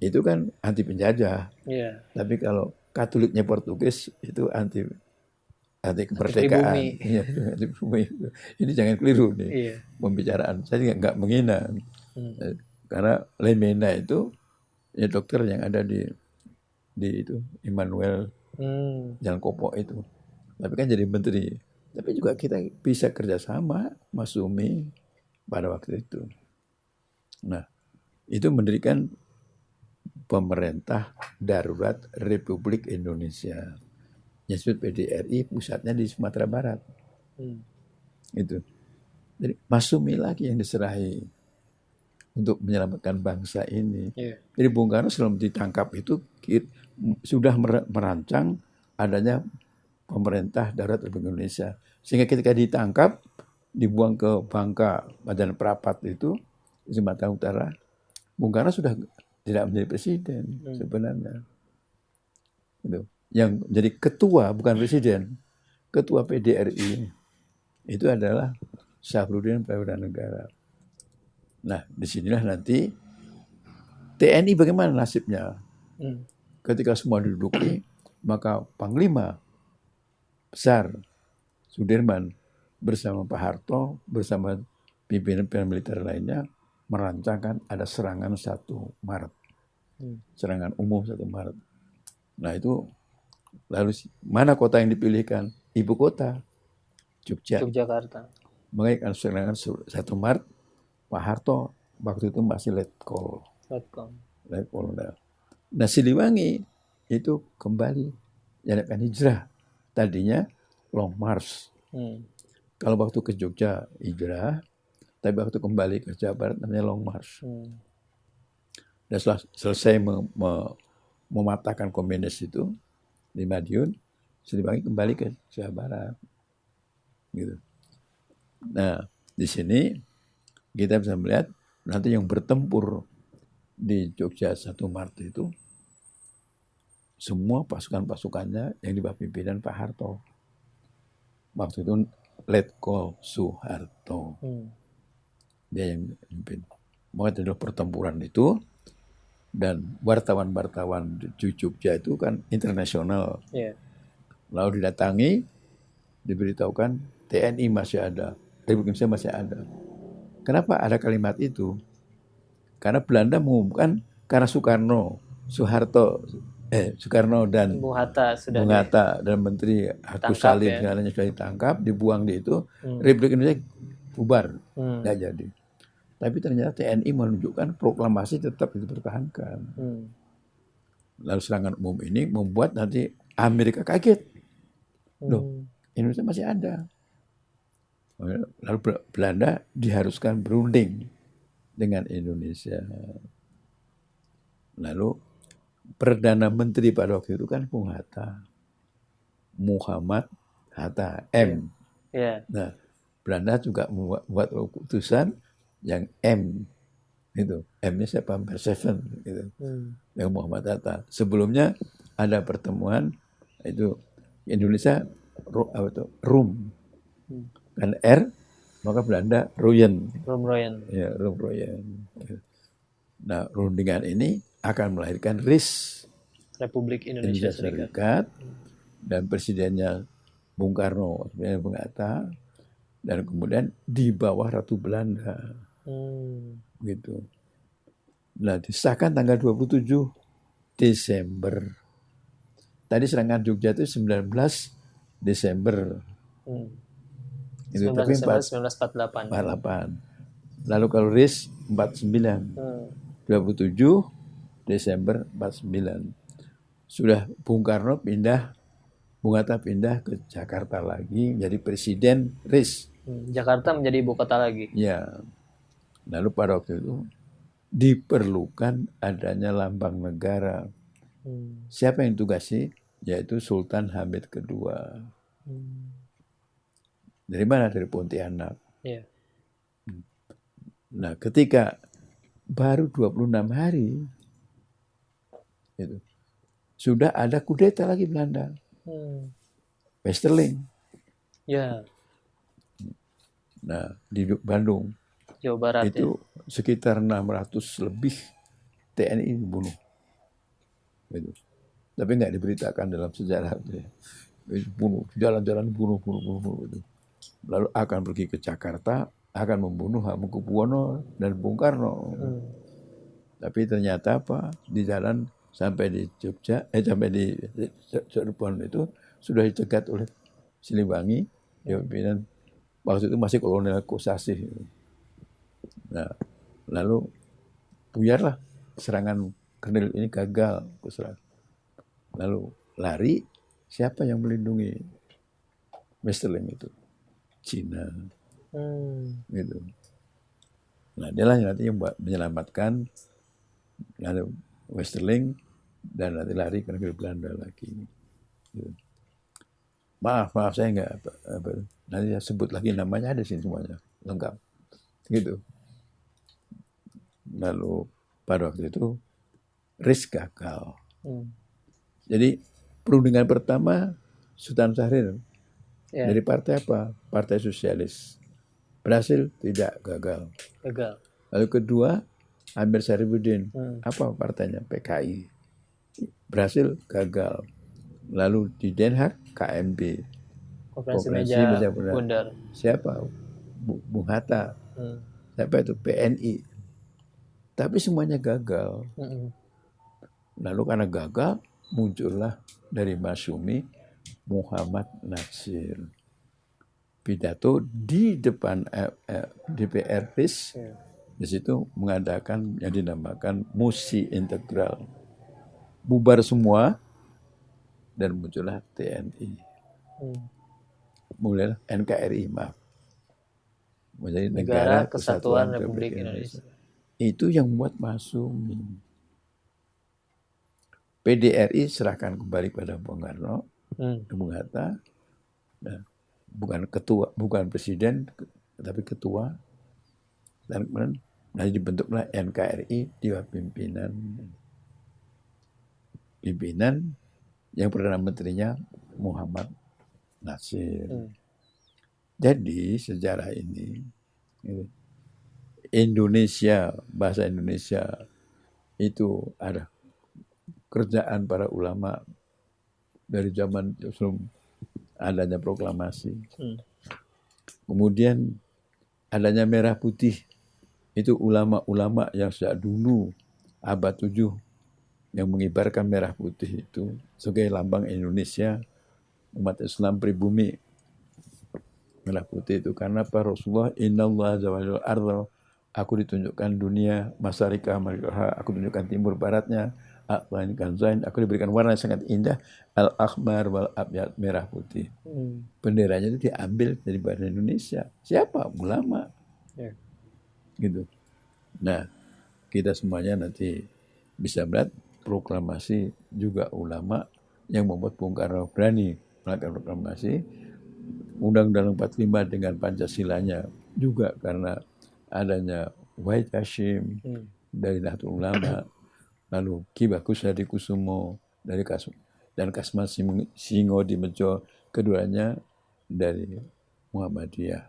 Itu kan anti penjajah. Tapi kalau Katoliknya Portugis itu anti kemerdekaan. Anti bumi. Ini jangan keliru nih pembicaraan. Saya nggak menghina. Karena Lemena itu ya dokter yang ada di itu Immanuel Jalan Kopo itu. Tapi kan jadi menteri. Tapi juga kita bisa kerjasama Masyumi pada waktu itu. Nah, itu mendirikan pemerintah darurat Republik Indonesia. Yang disebut PDRI, pusatnya di Sumatera Barat. Itu. Jadi Masyumi lagi yang diserahi untuk menyelamatkan bangsa ini. Jadi Bung Karno sebelum ditangkap itu sudah merancang adanya pemerintah darurat Republik Indonesia. Sehingga ketika ditangkap, dibuang ke Bangka, Badan Prapat itu, di Sumatera Utara, Bung Karno sudah tidak menjadi presiden sebenarnya. Itu. Yang jadi ketua, bukan presiden, ketua PDRI itu adalah Safruddin Prawira Negara. Nah, disinilah nanti TNI bagaimana nasibnya? Ketika semua diduduki, maka Panglima Besar Sudirman bersama Pak Harto, bersama pimpinan militer lainnya, merancangkan ada serangan 1 Maret. Serangan umum 1 Maret. Nah itu, lalu mana kota yang dipilihkan? ibu kota Jogja. Yogyakarta. Makanya kan serangan 1 Maret Pak Harto waktu itu masih Letkol. Nah Siliwangi itu kembali diadakan hijrah. Tadinya Long March. Kalau waktu ke Jogja hijrah, tapi waktu kembali ke Jawa Barat namanya Long March. Dan setelah selesai mematahkan komunis itu di Madiun, Siliwangi kembali ke Jawa Barat. Gitu. Nah, di sini kita bisa melihat nanti yang bertempur di Jogja 1 Maret itu semua pasukan-pasukannya yang di bawah pimpinan Pak Harto. Waktu itu Letkol Soeharto. Dia yang memimpin. Maka adalah pertempuran itu, dan wartawan-wartawan di Jogja itu kan internasional. Lalu didatangi, diberitahukan TNI masih ada, Republik Indonesia masih ada. Kenapa ada kalimat itu? Karena Belanda mengumumkan karena Soekarno dan Bung Hatta dan Menteri Agus Salim segalanya sudah ditangkap, dibuang di itu, Republik Indonesia bubar, tidak jadi. Tapi ternyata TNI menunjukkan proklamasi tetap dipertahankan. Lalu serangan umum ini membuat nanti Amerika kaget. Loh, Indonesia masih ada. Lalu Belanda diharuskan berunding dengan Indonesia. Lalu Perdana Menteri pada waktu itu kan Bung Hatta. Muhammad Hatta, M. Nah, Belanda juga membuat keputusan yang M. Itu. M-nya siapa? Perseven. Gitu. Yang Muhammad Hatta. Sebelumnya ada pertemuan itu Indonesia Rum. Kan R, maka Belanda Royen. Ya, Royen. Nah, rundingan ini akan melahirkan RIS, Republik Indonesia Serikat. Dan presidennya Bung Karno, Bung Hatta, dan kemudian di bawah Ratu Belanda. Gitu. Nah, disahkan tanggal 27 Desember. Tadi serangan Jogja itu 19 Desember. Itu 19 tapi Desember 1948. Lalu kalau RIS 49. 27 Desember 49. Sudah Bung Karno Bung Hatta pindah ke Jakarta lagi, jadi presiden RIS. Jakarta menjadi ibu kota lagi. Ya. Lalu pada waktu itu diperlukan adanya lambang negara. Siapa yang tugasi? Yaitu Sultan Hamid II. Dari mana? Dari Pontianak. Nah, ketika baru 26 hari itu sudah ada kudeta lagi Belanda. Westerling. Nah, di Bandung, Jawa Barat itu sekitar 600 lebih TNI dibunuh. Gitu. Tapi nggak diberitakan dalam sejarah. Bunuh, jalan-jalan bunuh. Gitu. Lalu akan pergi ke Jakarta, akan membunuh Hamengkubuwono dan Bung Karno. Tapi ternyata apa? Di jalan sampai di Jogja, sampai di Cirebon itu sudah dicegat oleh Siliwangi, pimpinan waktu itu masih Kolonel Kosasih. Nah, lalu buyarlah serangan Kolonel ini gagal. Lalu lari, siapa yang melindungi Westerling itu? Cina. Gitu. Nah, dia lah nanti yang menyelamatkan lalu Westerling dan nanti lari ke negeri Belanda lagi. Gitu. Maaf saya nggak nanti saya sebut lagi namanya, ada sini semuanya lengkap. Gitu. Lalu pada waktu itu RIS gagal. Jadi perundingan pertama Sultan Syahrir dari partai apa? Partai Sosialis. Berhasil? Tidak, gagal. Lalu kedua Amir Syarifuddin. Apa partainya? PKI. Berhasil? Gagal. Lalu di Den Haag KMB. Konferensi Meja Bundar. Siapa? Bung Hatta. Siapa itu? PNI. Tapi semuanya gagal. Lalu karena gagal, muncullah dari Masyumi Muhammad Natsir. Pidato di depan DPR RIS, di situ mengadakan yang dinamakan musi integral. Bubar semua dan muncullah TNI. Mulailah NKRI, maaf. Menjadi Negara Kesatuan Republik Indonesia. Itu yang membuat Masyumi. PDRI serahkan kembali pada Bung Karno, Bung Hatta. Nah, bukan ketua, bukan presiden, tapi ketua. Dan kemudian dibentuklah NKRI di bawah pimpinan yang Perdana Menterinya Muhammad Natsir. Jadi sejarah ini Indonesia, bahasa Indonesia itu ada kerjaan para ulama dari zaman sebelum adanya proklamasi. Kemudian adanya merah putih, itu ulama-ulama yang sejak dulu abad 7 yang mengibarkan merah putih itu sebagai lambang Indonesia, umat Islam pribumi. Merah putih itu karena Pak Rasulullah, Innallah zawajal ardo, aku ditunjukkan dunia, Masarika, aku tunjukkan timur baratnya, aku diberikan warna yang sangat indah, al-akhbar wal abyad, merah putih. Benderanya itu diambil dari bahasa Indonesia. Siapa? Ulama. Gitu. Nah, kita semuanya nanti bisa melihat proklamasi juga ulama yang membuat Bung Karno berani melakukan proklamasi. Undang-Undang 45 dengan Pancasilanya juga karena adanya Wahid Hasyim dari Nahdlatul Ulama, lalu Ki Bagus Hadikusumo dari dan Kasman Singo di Mejo, keduanya dari Muhammadiyah.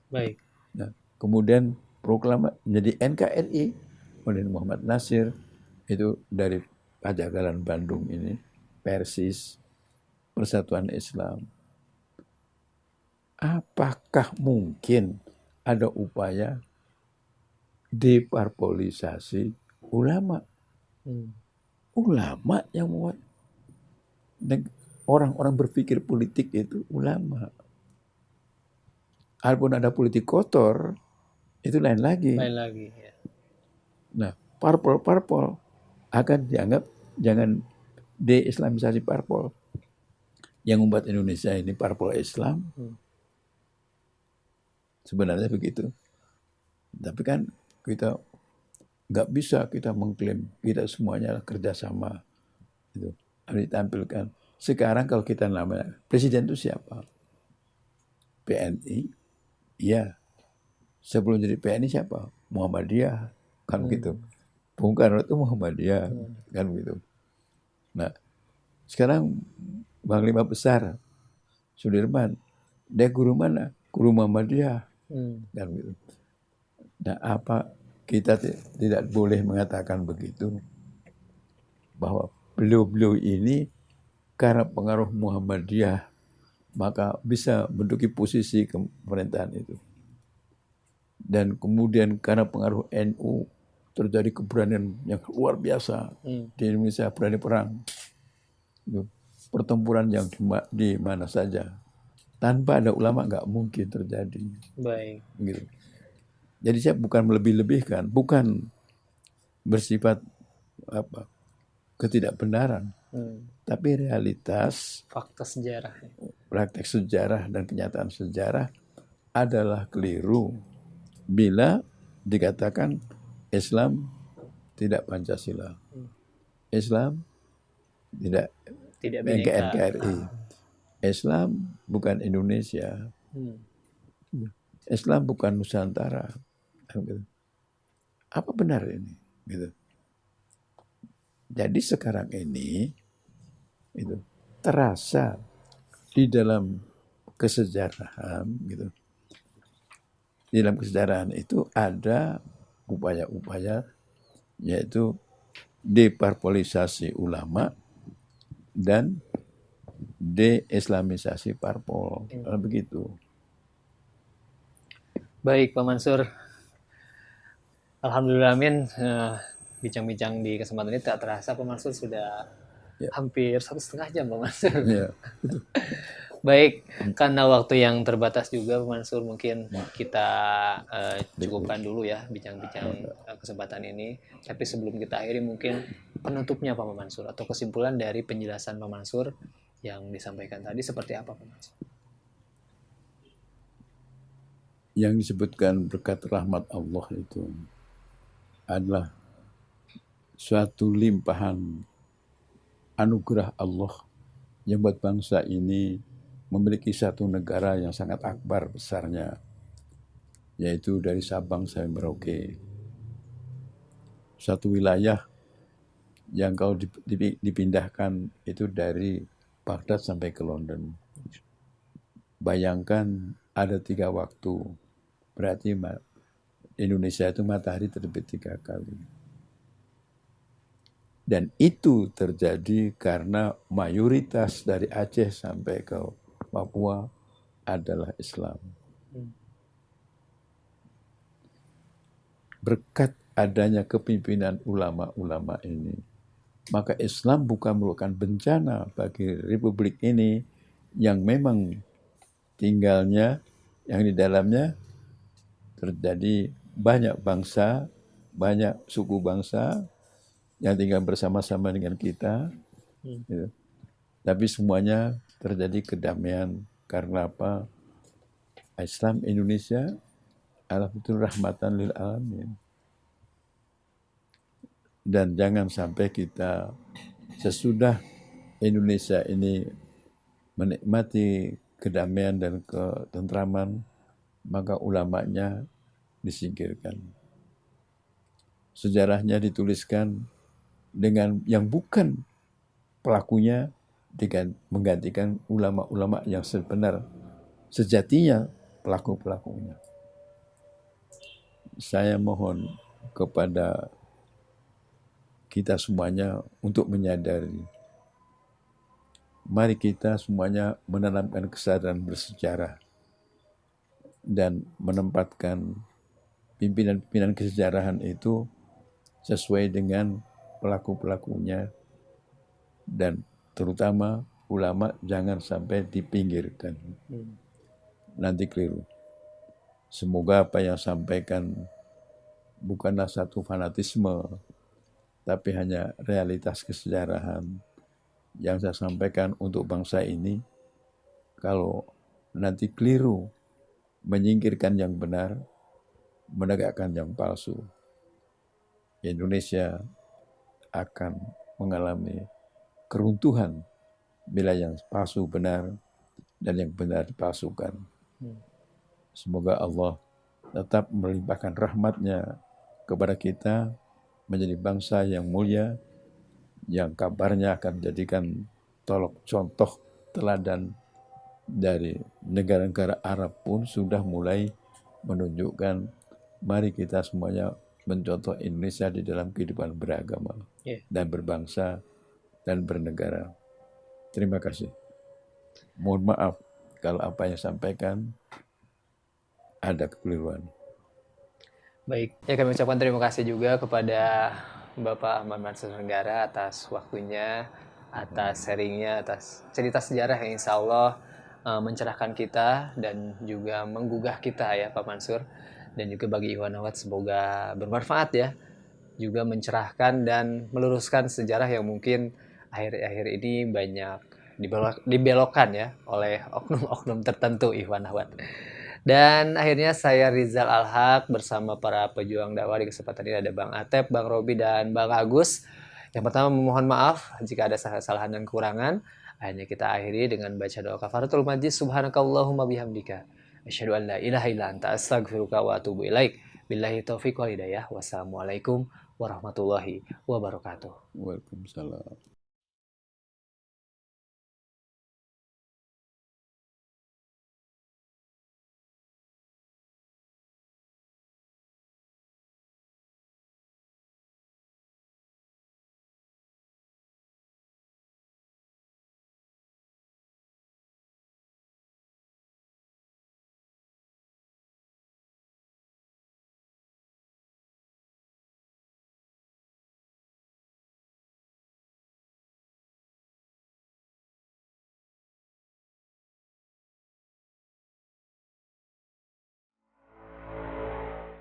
Baik. Nah, kemudian proklamasi menjadi NKRI oleh Muhammad Natsir itu dari Pajagalan Bandung ini, Persis, Persatuan Islam. Apakah mungkin ada upaya deparpolisasi ulama? Ulama yang membuat orang-orang berpikir politik itu ulama. Walaupun ada politik kotor, itu lain lagi. Ya. Nah, parpol akan dianggap jangan de-islamisasi parpol. Yang membuat Indonesia ini parpol Islam. Sebenarnya begitu. Tapi kan kita nggak bisa kita mengklaim kita semuanya kerjasama. Itu harus ditampilkan. Sekarang kalau kita namanya presiden itu siapa? PNI, iya. Sebelum jadi PNI siapa? Muhammadiyah, kan begitu. Bung Karno itu Muhammadiyah, kan begitu. Nah, sekarang Bang Lima Besar, Sudirman, dia guru mana? Guru Muhammadiyah. Dan gitu. Nah, apa kita tidak boleh mengatakan begitu, bahwa beliau-beliau ini karena pengaruh Muhammadiyah maka bisa menduduki posisi pemerintahan itu, dan kemudian karena pengaruh NU terjadi keberanian yang luar biasa di Indonesia, berani perang, pertempuran yang di mana saja. Tanpa ada ulama nggak mungkin terjadi. Baik. Gitu. Jadi saya bukan melebih-lebihkan, bukan bersifat ketidakbenaran, tapi realitas, fakta sejarah, praktek sejarah dan kenyataan sejarah adalah keliru bila dikatakan Islam tidak Pancasila, Islam tidak NKRI. Islam bukan Indonesia, Islam bukan Nusantara. Apa benar ini? Gitu. Jadi sekarang ini itu terasa di dalam kesejarahan, gitu. Di dalam kesejarahan itu ada upaya-upaya, yaitu deparpolisasi ulama dan de-islamisasi parpol. Begitu. Baik, Pak Mansur. Alhamdulillah, amin. Bincang-bincang di kesempatan ini tak terasa Pak Mansur sudah Ya. Hampir 1,5 jam Pak Mansur. Ya. Baik, karena waktu yang terbatas juga Pak Mansur, mungkin kita cukupkan dulu ya bincang-bincang kesempatan ini. Tapi sebelum kita akhiri, mungkin penutupnya Pak Mansur atau kesimpulan dari penjelasan Pak Mansur yang disampaikan tadi seperti apa Pak Mansur? Yang disebutkan berkat rahmat Allah itu adalah suatu limpahan anugerah Allah yang buat bangsa ini memiliki satu negara yang sangat akbar besarnya, yaitu dari Sabang sampai Merauke. Satu wilayah yang kalau dipindahkan itu dari Baghdad sampai ke London. Bayangkan ada 3 waktu, berarti Indonesia itu matahari terbit 3 kali. Dan itu terjadi karena mayoritas dari Aceh sampai ke Papua adalah Islam. Berkat adanya kepimpinan ulama-ulama ini, maka Islam bukan merupakan bencana bagi Republik ini yang memang tinggalnya, yang di dalamnya terjadi banyak bangsa, banyak suku bangsa yang tinggal bersama-sama dengan kita. Gitu. Tapi semuanya terjadi kedamaian karena apa? Islam Indonesia adalah betul rahmatan lil alamin. Dan jangan sampai kita sesudah Indonesia ini menikmati kedamaian dan ketentraman, maka ulamanya disingkirkan. Sejarahnya dituliskan dengan yang bukan pelakunya dengan menggantikan ulama-ulama yang sebenar sejatinya pelaku-pelakunya. Saya mohon kepada kita semuanya untuk menyadari, mari kita semuanya menanamkan kesadaran bersejarah dan menempatkan pimpinan-pimpinan kesejarahan itu sesuai dengan pelaku-pelakunya, dan terutama ulama jangan sampai dipinggirkan. Nanti keliru. Semoga apa yang sampaikan bukanlah satu fanatisme, tapi hanya realitas kesejarahan yang saya sampaikan untuk bangsa ini. Kalau nanti keliru menyingkirkan yang benar, menegakkan yang palsu, Indonesia akan mengalami keruntuhan bila yang palsu benar dan yang benar dipalsukan. Semoga Allah tetap melimpahkan rahmatnya kepada kita menjadi bangsa yang mulia, yang kabarnya akan menjadikan contoh teladan dari negara-negara Arab pun sudah mulai menunjukkan, mari kita semuanya mencontoh Indonesia di dalam kehidupan beragama dan berbangsa dan bernegara. Terima kasih. Mohon maaf kalau apa yang sampaikan ada kekeliruan. Baik, ya kami ucapkan terima kasih juga kepada Bapak Ahmad Mansur Negara atas waktunya, atas sharingnya, atas cerita sejarah yang insya Allah mencerahkan kita dan juga menggugah kita ya Pak Mansur. Dan juga bagi Iwan Awad semoga bermanfaat ya, juga mencerahkan dan meluruskan sejarah yang mungkin akhir-akhir ini banyak dibelokkan ya oleh oknum-oknum tertentu Iwan Awad. Dan akhirnya saya Rizal Al-Haq bersama para pejuang dakwah di kesempatan ini ada Bang Atep, Bang Robi, dan Bang Agus. Yang pertama memohon maaf jika ada kesalahan dan kekurangan. Akhirnya kita akhiri dengan baca doa kafaratul majlis. Subhanakallahumma bihamdika asyhadu an la ilaha illa anta astaghfiruka wa atubu ilaik. Billahi taufiq wal hidayah. Wassalamualaikum warahmatullahi wabarakatuh. Waalaikumsalam.